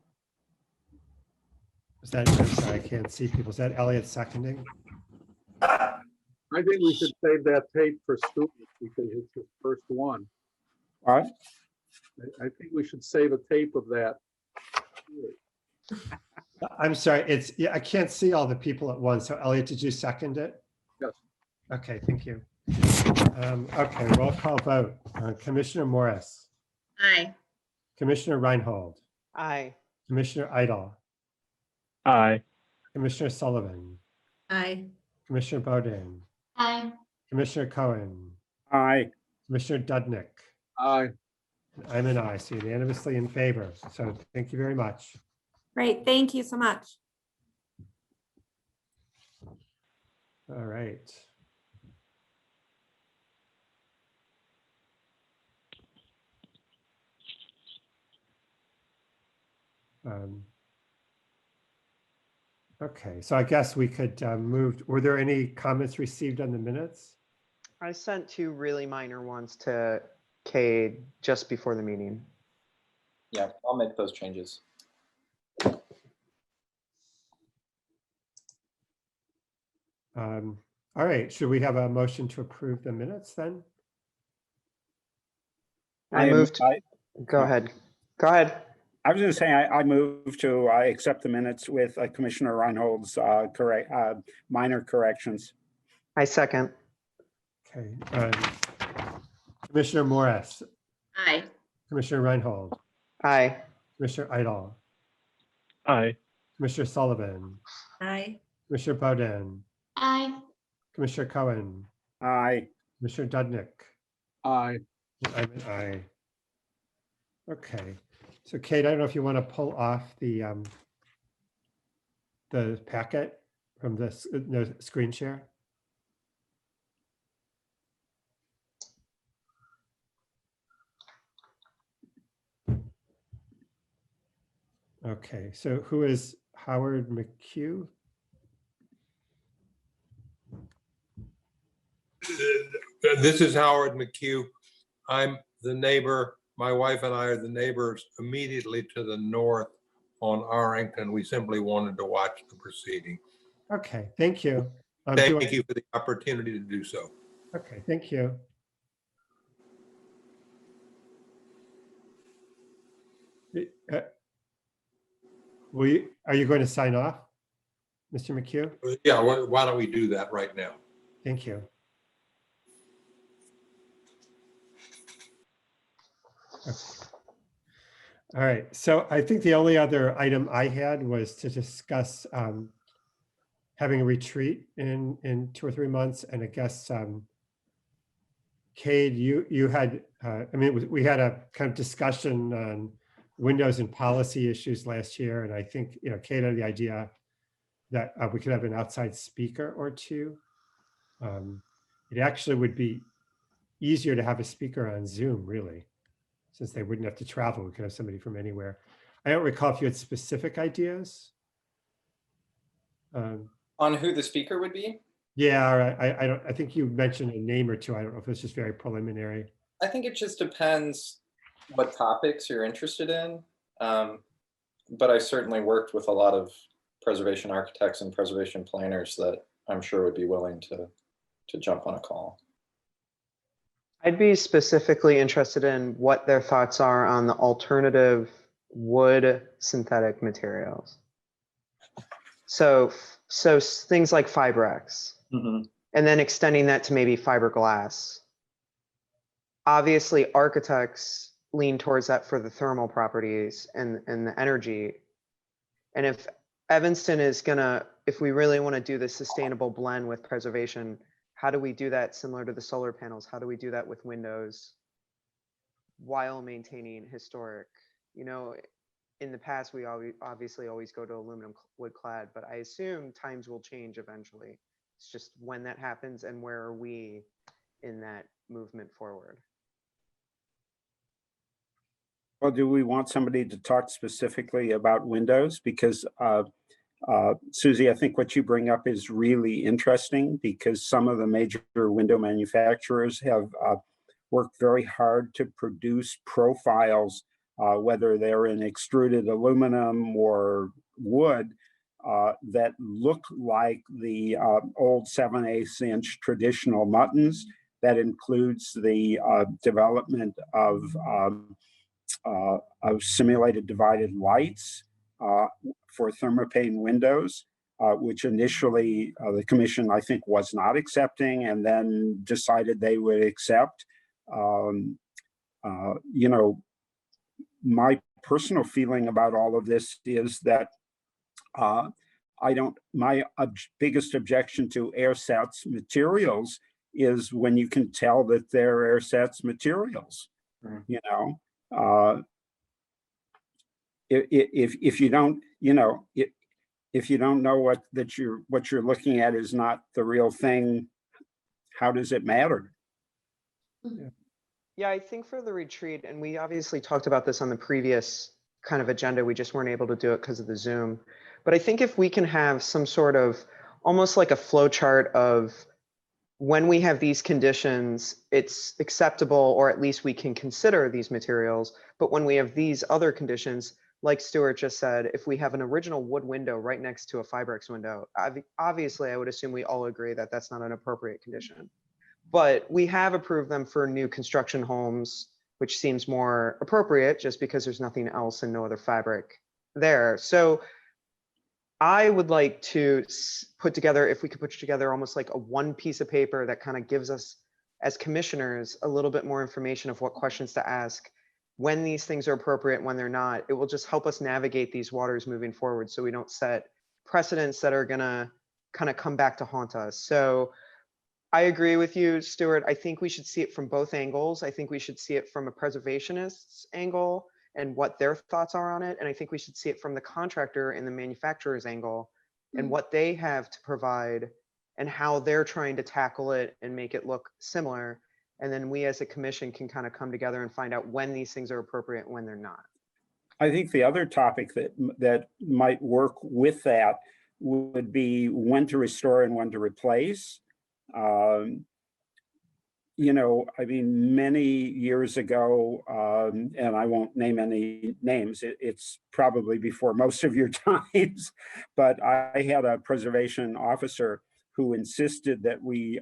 Is that, I'm sorry, I can't see people. Is that Elliot seconding? I think we should save that tape for students because it's his first one. All right. I think we should save a tape of that. I'm sorry, it's, yeah, I can't see all the people at once. So Elliot, did you second it? Yes. Okay, thank you. Okay, roll call vote. Commissioner Morris, Aye. Commissioner Reinhold, Aye. Commissioner Idle, Aye. Commissioner Sullivan, Aye. Commissioner Bowden, Aye. Commissioner Cohen, Aye. Commissioner Dudnick. Aye. I'm an aye, so unanimously in favor. So thank you very much. Great, thank you so much. All right. Okay, so I guess we could move. Were there any comments received on the minutes? I sent 2 really minor ones to Cade just before the meeting. Yeah, I'll make those changes. All right, should we have a motion to approve the minutes then? I moved. Go ahead. Go ahead. I was going to say I move to accept the minutes with Commissioner Reinhold's minor corrections. I second. Okay. Commissioner Morris, Aye. Commissioner Reinhold, Aye. Commissioner Idle, Aye. Commissioner Sullivan, Aye. Commissioner Bowden, Aye. Commissioner Cohen, Aye. Commissioner Dudnick. Aye. I'm an aye. Okay, so Kate, I don't know if you want to pull off the packet from this screen share. Okay, so who is Howard McHugh? This is Howard McHugh. I'm the neighbor. My wife and I are the neighbors immediately to the north on Orrington. We simply wanted to watch the proceeding. Okay, thank you. Thank you for the opportunity to do so. Okay, thank you. Are you going to sign off, Mr. McHugh? Yeah, why don't we do that right now? Thank you. Okay. All right, so I think the only other item I had was to discuss having a retreat in 2 or 3 months, and I guess Cade, you had, I mean, we had a kind of discussion on Windows and policy issues last year, and I think, you know, Cade had the idea that we could have an outside speaker or two. It actually would be easier to have a speaker on Zoom, really, since they wouldn't have to travel. We could have somebody from anywhere. I don't recall if you had specific ideas. On who the speaker would be? Yeah, I think you mentioned a name or two. I don't know if it's just very preliminary. I think it just depends what topics you're interested in. But I certainly worked with a lot of preservation architects and preservation planners that I'm sure would be willing to jump on a call. I'd be specifically interested in what their thoughts are on the alternative wood synthetic materials. So things like Fibrex, Mhm. and then extending that to maybe fiberglass. Obviously, architects lean towards that for the thermal properties and the energy. And if Evanston is gonna, if we really want to do the sustainable blend with preservation, how do we do that similar to the solar panels? How do we do that with windows while maintaining historic? You know, in the past, we obviously always go to aluminum wood clad, but I assume times will change eventually. It's just when that happens and where are we in that movement forward? Well, do we want somebody to talk specifically about windows? Because Susie, I think what you bring up is really interesting because some of the major window manufacturers have worked very hard to produce profiles, whether they're in extruded aluminum or wood, that look like the old 7/8 inch traditional muttons. That includes the development of simulated divided lights for thermopane windows, which initially the commission, I think, was not accepting and then decided they would accept. You know, my personal feeling about all of this is that my biggest objection to airsats materials is when you can tell that they're airsats materials, you know. If you don't, you know, if you don't know what you're looking at is not the real thing, how does it matter? Yeah, I think for the retreat, and we obviously talked about this on the previous kind of agenda, we just weren't able to do it because of the Zoom. But I think if we can have some sort of almost like a flow chart of when we have these conditions, it's acceptable, or at least we can consider these materials. But when we have these other conditions, like Stuart just said, if we have an original wood window right next to a Fibrex window, obviously I would assume we all agree that that's not an appropriate condition. But we have approved them for new construction homes, which seems more appropriate just because there's nothing else and no other fabric there. So I would like to put together, if we could put together almost like a one piece of paper that kind of gives us as commissioners a little bit more information of what questions to ask, when these things are appropriate, when they're not. It will just help us navigate these waters moving forward so we don't set precedents that are gonna kind of come back to haunt us. So I agree with you, Stuart. I think we should see it from both angles. I think we should see it from a preservationist's angle and what their thoughts are on it. And I think we should see it from the contractor and the manufacturer's angle and what they have to provide and how they're trying to tackle it and make it look similar. And then we as a commission can kind of come together and find out when these things are appropriate and when they're not. I think the other topic that might work with that would be when to restore and when to replace. You know, I mean, many years ago, and I won't name any names, it's probably before most of your times, but I had a preservation officer who insisted that we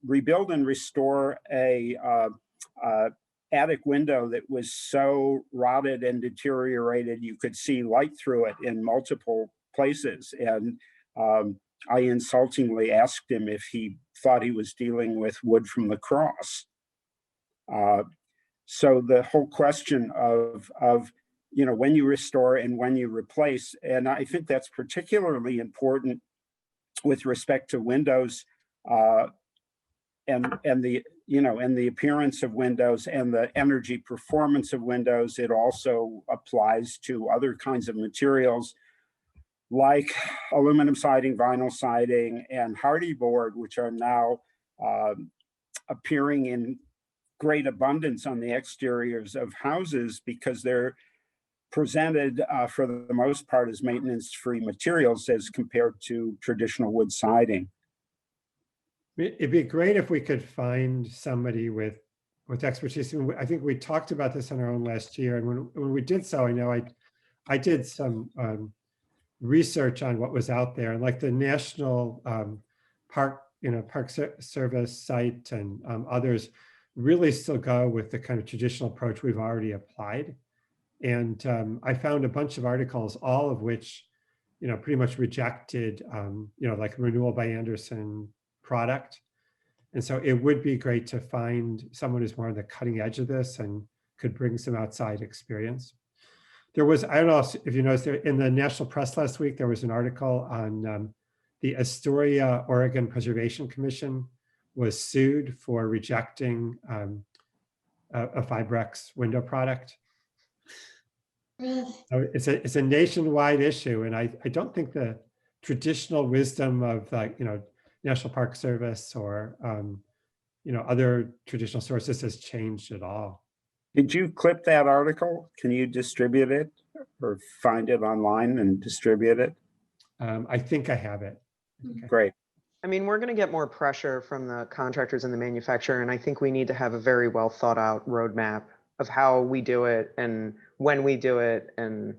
rebuild and restore a attic window that was so rotted and deteriorated you could see light through it in multiple places. And I insultingly asked him if he thought he was dealing with wood from the cross. So the whole question of you know, when you restore and when you replace, and I think that's particularly important with respect to windows and the, you know, and the appearance of windows and the energy performance of windows. It also applies to other kinds of materials like aluminum siding, vinyl siding, and hardy board, which are now appearing in great abundance on the exteriors of houses because they're presented for the most part as maintenance-free materials as compared to traditional wood siding. It'd be great if we could find somebody with expertise. I think we talked about this on our own last year, and when we did so, I know I did some research on what was out there, and like the National Park Service site and others really still go with the kind of traditional approach we've already applied. And I found a bunch of articles, all of which, pretty much rejected, like Renewal by Anderson product. And so it would be great to find someone who's more on the cutting edge of this and could bring some outside experience. There was, I don't know if you noticed, in the national press last week, there was an article on the Astoria, Oregon Preservation Commission was sued for rejecting a Fibrex window product. Really? So it's a nationwide issue, and I don't think the traditional wisdom of National Park Service or other traditional sources has changed at all. Did you clip that article? Can you distribute it or find it online and distribute it? I think I have it. Great. I mean, we're going to get more pressure from the contractors and the manufacturer, and I think we need to have a very well thought out roadmap of how we do it and when we do it. And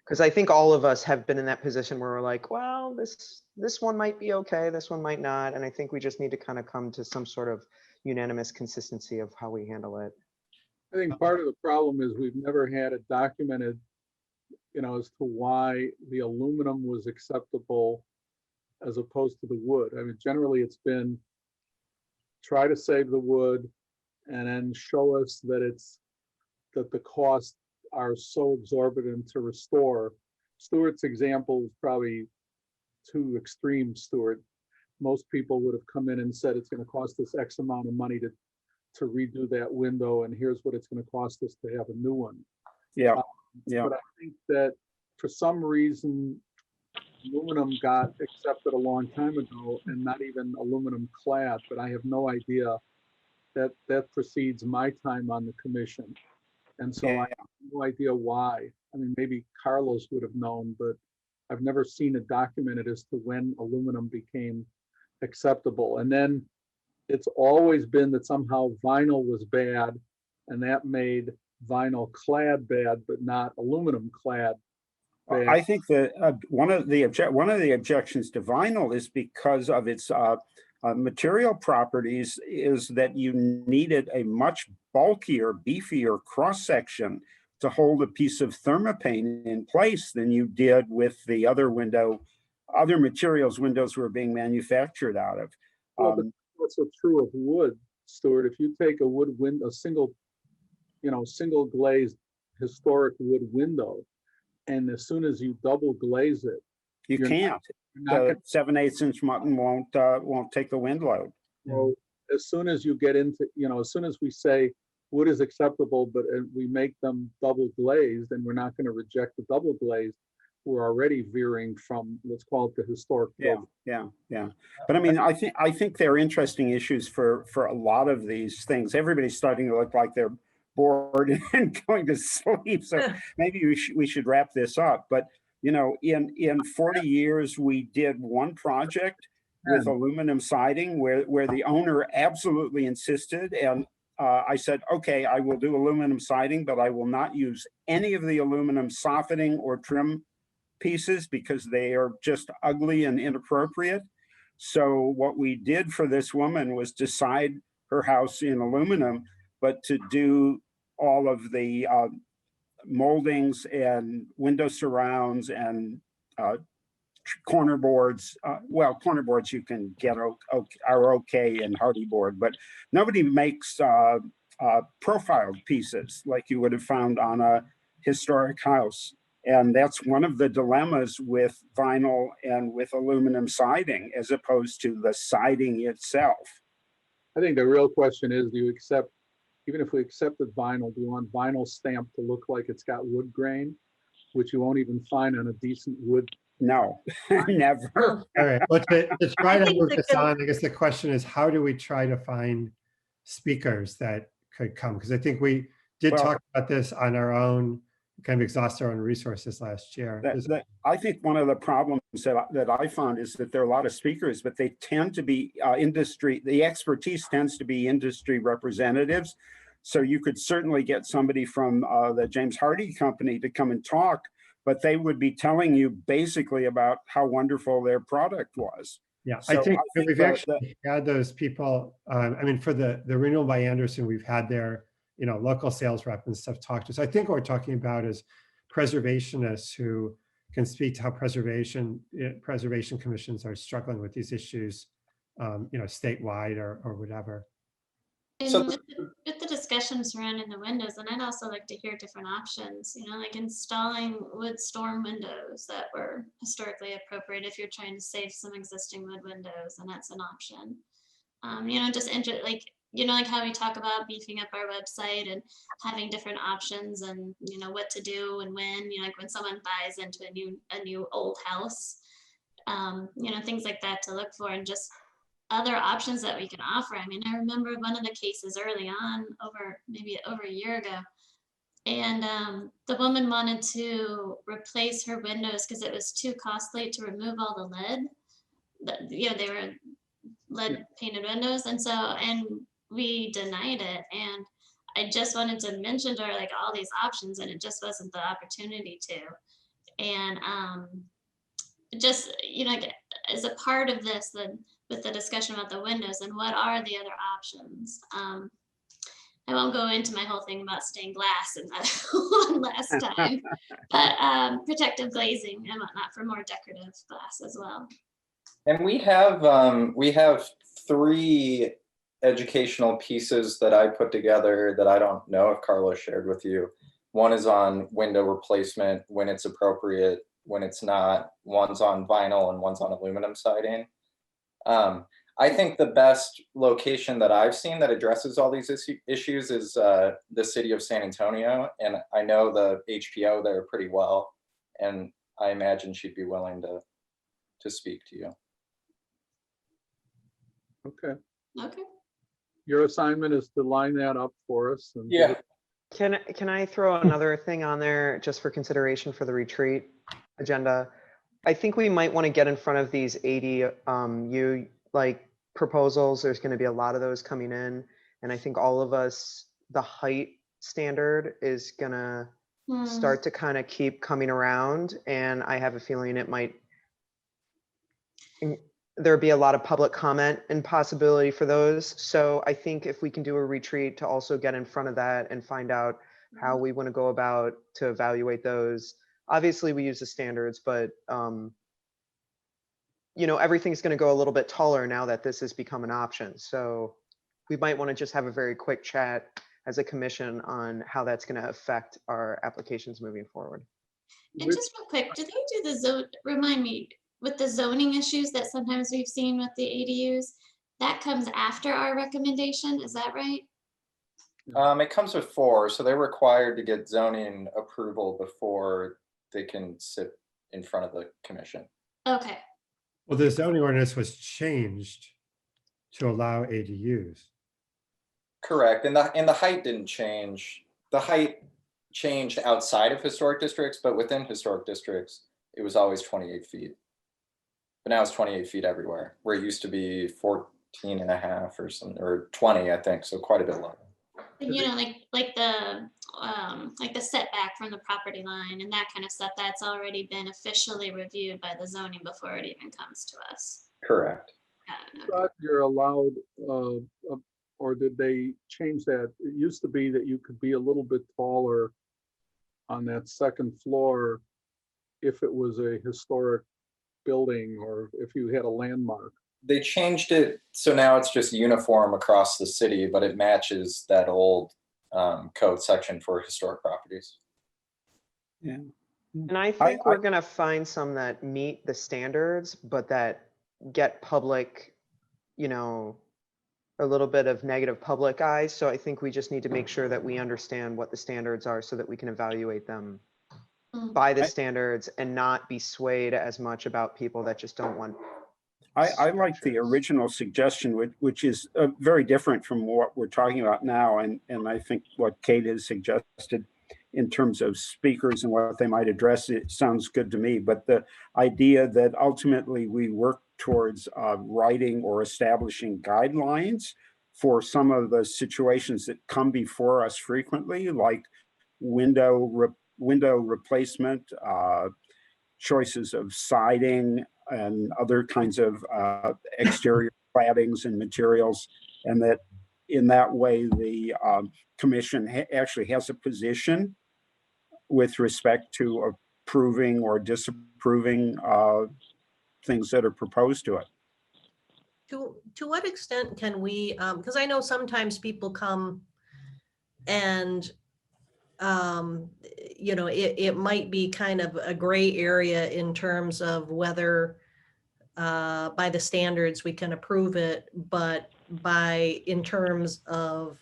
because I think all of us have been in that position where we're like, well, this one might be okay, this one might not. And I think we just need to kind of come to some sort of unanimous consistency of how we handle it. I think part of the problem is we've never had it documented, as to why the aluminum was acceptable as opposed to the wood. I mean, generally it's been try to save the wood and then show us that the costs are so exorbitant to restore. Stuart's example is probably too extreme, Stuart. Most people would have come in and said it's going to cost us X amount of money to redo that window, and here's what it's going to cost us to have a new one. Yeah. But I think that for some reason, aluminum got accepted a long time ago, and not even aluminum clad, but I have no idea that precedes my time on the commission. And so I have no idea why. I mean, maybe Carlos would have known, but I've never seen it documented as to when aluminum became acceptable. And then it's always been that somehow vinyl was bad, and that made vinyl clad bad, but not aluminum clad bad. I think that one of the objections to vinyl is because of its material properties is that you needed a much bulkier, beefier cross section to hold a piece of thermopane in place than you did with the other materials windows were being manufactured out of. Well, but that's so true of wood, Stuart. If you take a wood window, a single glazed historic wood window, and as soon as you double glaze it, you can't. The 7/8 inch mutton won't take the wind load. Well, as soon as you get into, as soon as we say wood is acceptable, but we make them double glazed, and we're not going to reject the double glazed, we're already veering from, let's call it the historic. Yeah. But I mean, I think they're interesting issues for a lot of these things. Everybody's starting to look like they're bored and going to sleep. So maybe we should wrap this up. But in 40 years, we did one project with aluminum siding where the owner absolutely insisted, and I said, okay, I will do aluminum siding, but I will not use any of the aluminum softening or trim pieces because they are just ugly and inappropriate. So what we did for this woman was to side her house in aluminum, but to do all of the moldings and window surrounds and corner boards. Corner boards you can get are okay in hardy board, but nobody makes profiled pieces like you would have found on a historic house. And that's one of the dilemmas with vinyl and with aluminum siding, as opposed to the siding itself. I think the real question is, do you accept, even if we accepted vinyl, do you want vinyl stamp to look like it's got wood grain, which you won't even find on a decent wood? No, never. All right, well, to try to move this on, I guess the question is, how do we try to find speakers that could come? Because I think we did talk about this on our own, kind of exhaust our own resources last year. I think one of the problems that I found is that there are a lot of speakers, but they tend to be the expertise tends to be industry representatives. So you could certainly get somebody from the James Hardie company to come and talk, but they would be telling you basically about how wonderful their product was. Yeah, I So think I that think we've the- actually had those people, I mean, for the renewal by Anderson, we've had their, local sales rep and stuff talk to us. I think what we're talking about is preservationists who can speak to how preservation commissions are struggling with these issues, statewide or whatever. So And with the discussion surrounding the windows, and I'd also like to hear different options, like installing wood storm windows that were historically appropriate if you're trying to save some existing wood windows, and that's an option. Like how we talk about beefing up our website and having different options and, what to do and when, like when someone buys into a new old house, things like that to look for, and just other options that we can offer. I mean, I remember one of the cases early on, maybe over a year ago, and the woman wanted to replace her windows because it was too costly to remove all the lead. They were lead painted windows, and we denied it. And I just wanted to mention to her like all these options, and it just wasn't the opportunity to. And just as a part of this, with the discussion about the windows and what are the other options. I won't go into my whole thing about stained glass and that one last time, but protective glazing and whatnot for more decorative glass as well. And we have 3 educational pieces that I put together that I don't know if Carlos shared with you. One is on window replacement, when it's appropriate, when it's not. One's on vinyl and one's on aluminum siding. I think the best location that I've seen that addresses all these issues is the city of San Antonio. And I know the HPO there pretty well. And I imagine she'd be willing to speak to you. Okay. Okay. Your assignment is to line that up for us. And Yeah. Can I throw another thing on there just for consideration for the retreat agenda? I think we might want to get in front of these ADU proposals. There's going to be a lot of those coming in, and I think all of us, the height standard is going to start to kind of keep coming around, and I have a feeling it might there'd be a lot of public comment and possibility for those. So I think if we can do a retreat to also get in front of that and find out how we want to go about to evaluate those. Obviously we use the standards, but everything's going to go a little bit taller now that this has become an option. So we might want to just have a very quick chat as a commission on how that's going to affect our applications moving forward. And just real quick, do they do remind me, with the zoning issues that sometimes we've seen with the ADUs, that comes after our recommendation, is that right? It comes before, so they're required to get zoning approval before they can sit in front of the commission. Okay. Well, the zoning ordinance was changed to allow ADUs. Correct, and the height didn't change. The height changed outside of historic districts, but within historic districts, it was always 28 feet. But now it's 28 feet everywhere, where it used to be 14 and a half or something, or 20, I think, so quite a bit lower. Like the setback from the property line and that kind of stuff, that's already been officially reviewed by the zoning before it even comes to us. Correct. Okay. Thought you're allowed, or did they change that? It used to be that you could be a little bit taller on that second floor if it was a historic building or if you had a landmark. They changed it, so now it's just uniform across the city, but it matches that old code section for historic properties. Yeah. And I think we're going to find some that meet the standards, but that get public, a little bit of negative public eyes. So I think we just need to make sure that we understand what the standards are so that we can evaluate them by the standards and not be swayed as much about people that just don't want. I like the original suggestion, which is very different from what we're talking about now. And I think what Kate has suggested in terms of speakers and what they might address, it sounds good to me. But the idea that ultimately we work towards writing or establishing guidelines for some of the situations that come before us frequently, like window replacement, choices of siding, and other kinds of exterior claddings and materials, and that in that way the commission actually has a position with respect to approving or disapproving things that are proposed to it. To what extent can we, because I know sometimes people come and, you know, it might be kind of a gray area in terms of whether by the standards we can approve it, but in terms of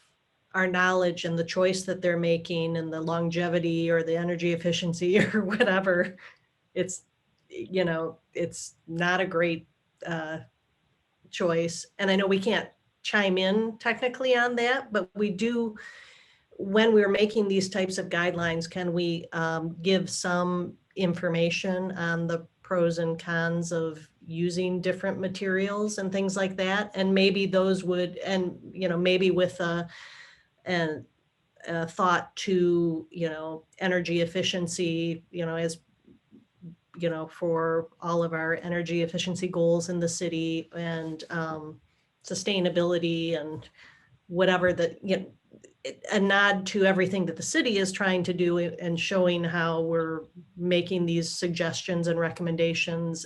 our knowledge and the choice that they're making and the longevity or the energy efficiency or whatever, it's, you know, it's not a great choice. And I know we can't chime in technically on that, but we do, when we're making these types of guidelines, can we give some information on the pros and cons of using different materials and things like that? And maybe those would, and, you know, maybe with a thought to, you know, energy efficiency, you know, as you know, for all of our energy efficiency goals in the city and sustainability and whatever that, you know, a nod to everything that the city is trying to do and showing how we're making these suggestions and recommendations.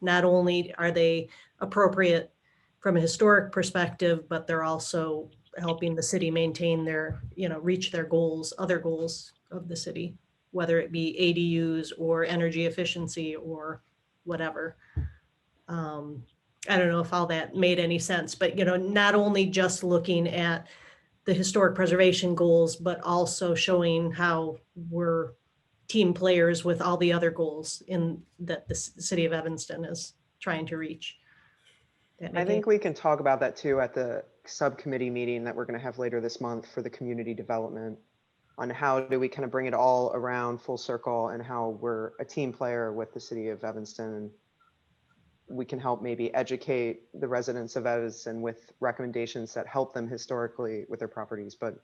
Not only are they appropriate from a historic perspective, but they're also helping the city maintain their, you know, reach their goals, other goals of the city, whether it be ADUs or energy efficiency or whatever. I don't know if all that made any sense, but, you know, not only just looking at the historic preservation goals, but also showing how we're team players with all the other goals in that the city of Evanston is trying to reach. I think we can talk about that too at the subcommittee meeting that we're going to have later this month for the community development, on how do we kind of bring it all around full circle and how we're a team player with the city of Evanston. We can help maybe educate the residents of Evanston with recommendations that help them historically with their properties, but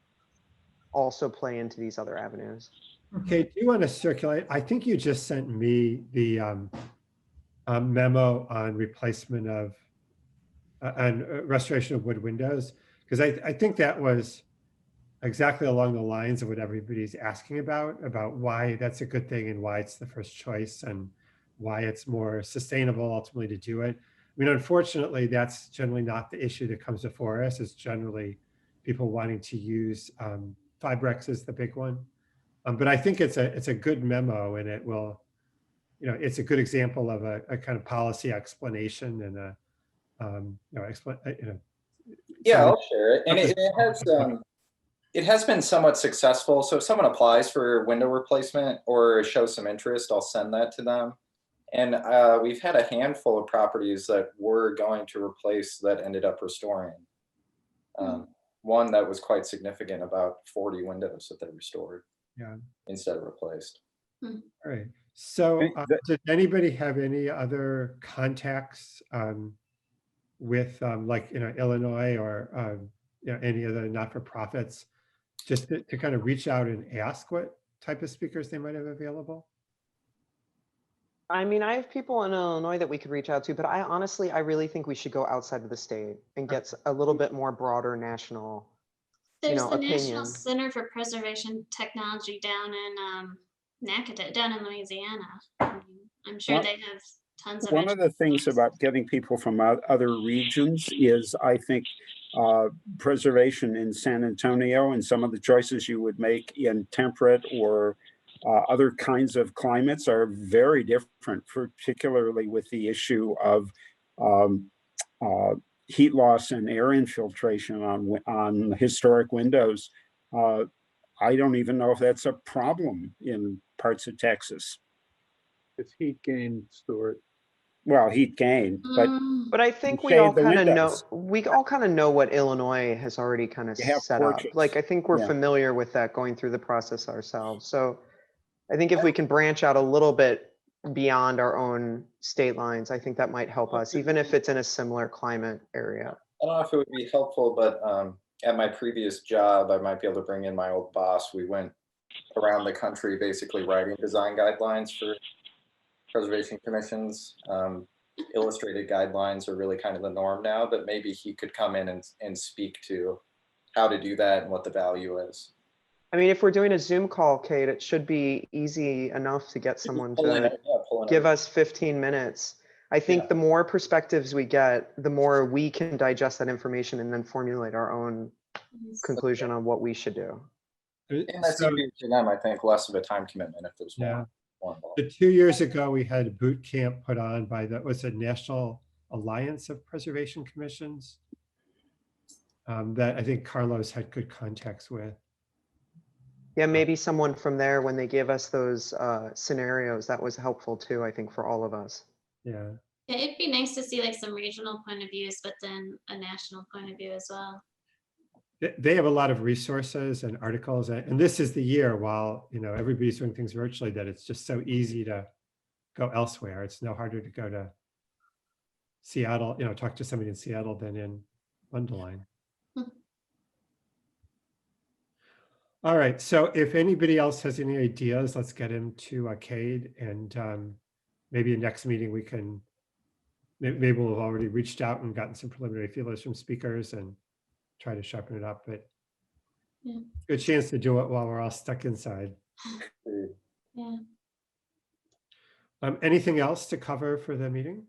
also play into these other avenues. Okay, do you want to circulate? I think you just sent me the memo on replacement of and restoration of wood windows, because I think that was exactly along the lines of what everybody's asking about why that's a good thing and why it's the first choice and why it's more sustainable ultimately to do it. I mean, unfortunately, that's generally not the issue that comes before us. It's generally people wanting to use Fibrex is the big one. But I think it's a good memo, and it will, you know, it's a good example of a kind of policy explanation and a, Yeah, I'll share it. And it has been somewhat successful. So if someone applies for window replacement or shows some interest, I'll send that to them. And we've had a handful of properties that we're going to replace that ended up restoring. One that was quite significant, about 40 windows that they restored instead of replaced. All right. So does anybody have any other contacts with like, you know, Illinois or you know, any other not-for-profits, just to kind of reach out and ask what type of speakers they might have available? I mean, I have people in Illinois that we could reach out to, but I really think we should go outside of the state and get a little bit more broader national, There's the opinion. National Center for Preservation Technology down in Natchitoches, down in Louisiana. I'm sure they have tons of. One of the things about getting people from other regions is, I think, preservation in San Antonio and some of the choices you would make in temperate or other kinds of climates are very different, particularly with the issue of heat loss and air infiltration on historic windows. I don't even know if that's a problem in parts of Texas. It's heat gain, Stuart. Well, heat gain, but I think we all kind of know. We all kind of know what Illinois has already kind of set up. Like, I think we're familiar with that, going through the process ourselves. So I think if we can branch out a little bit beyond our own state lines, I think that might help us, even if it's in a similar climate area. I don't know if it would be helpful, but at my previous job, I might be able to bring in my old boss. We went around the country basically writing design guidelines for preservation commissions. illustrated guidelines are really kind of the norm now, but maybe he could come in and speak to how to do that and what the value is. I mean, if we're doing a Zoom call, Kate, it should be easy enough to get someone to give us 15 minutes. I think the more perspectives we get, the more we can digest that information and then formulate our own conclusion on what we should do. And that's easier for them, I think, less of a time commitment if there's Yeah. more involved. But 2 years ago, we had a boot camp put on by the National Alliance of Preservation Commissions that I think Carlos had good contacts with. Yeah, maybe someone from there, when they give us those scenarios, that was helpful too, I think, for all of us. Yeah. Yeah, it'd be nice to see like some regional point of views, but then a national point of view as well. They have a lot of resources and articles, and this is the year, while everybody's doing things virtually, that it's just so easy to go elsewhere. It's no harder to go to Seattle, talk to somebody in Seattle than in Mundelein. All right, so if anybody else has any ideas, let's get into Cade, and maybe next meeting we can, maybe we'll have already reached out and gotten some preliminary feelers from speakers and try to sharpen it up, but Yeah. good chance to do it while we're all stuck inside. Yeah. Anything else to cover for the meeting?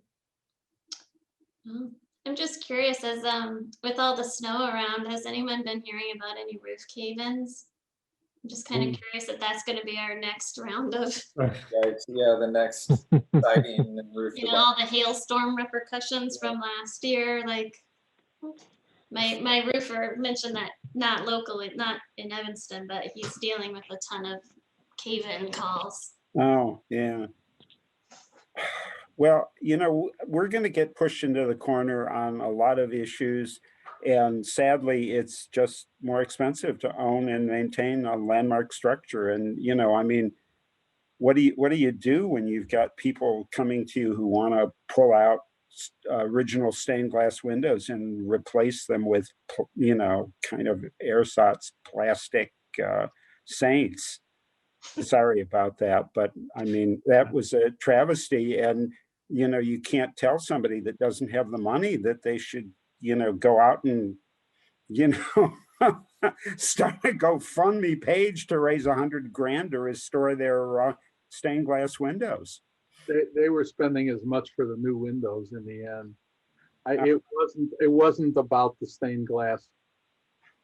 I'm just curious, as with all the snow around, has anyone been hearing about any roof cave-ins? I'm just kind of curious if that's going to be our next round of, Right, yeah, the next siding and roof. all the hailstorm repercussions from last year. Like my roofer mentioned that not locally, not in Evanston, but he's dealing with a ton of cave-in calls. Oh, yeah. Well, we're going to get pushed into the corner on a lot of issues. And sadly, it's just more expensive to own and maintain a landmark structure. And, I mean, what do you do when you've got people coming to you who want to pull out original stained glass windows and replace them with, kind of ersatz plastic saints? Sorry about that, but I mean, that was a travesty. And, you can't tell somebody that doesn't have the money that they should, go out and, start a GoFundMe page to raise $100,000 to restore their stained glass windows. They were spending as much for the new windows in the end. It wasn't about the stained glass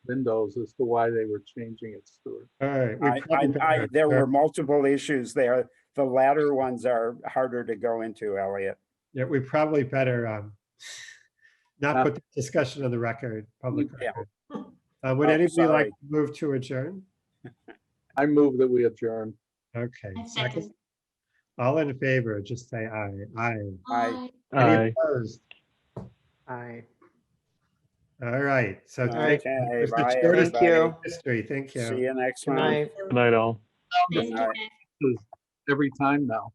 windows as to why they were changing it, Stuart. All right. There were multiple issues there. The latter ones are harder to go into, Elliot. Yeah, we probably better not put the discussion on the record, public record. Would anybody like to move to adjourn? I move that we adjourn. Okay. I second. All in favor, just say aye. Aye. Any opposed? Aye. All right. So Okay, it's the bye, shortest Thank you. history. Thank you. See you next Good month. night. Good night, all. Thank you. night. Every time now.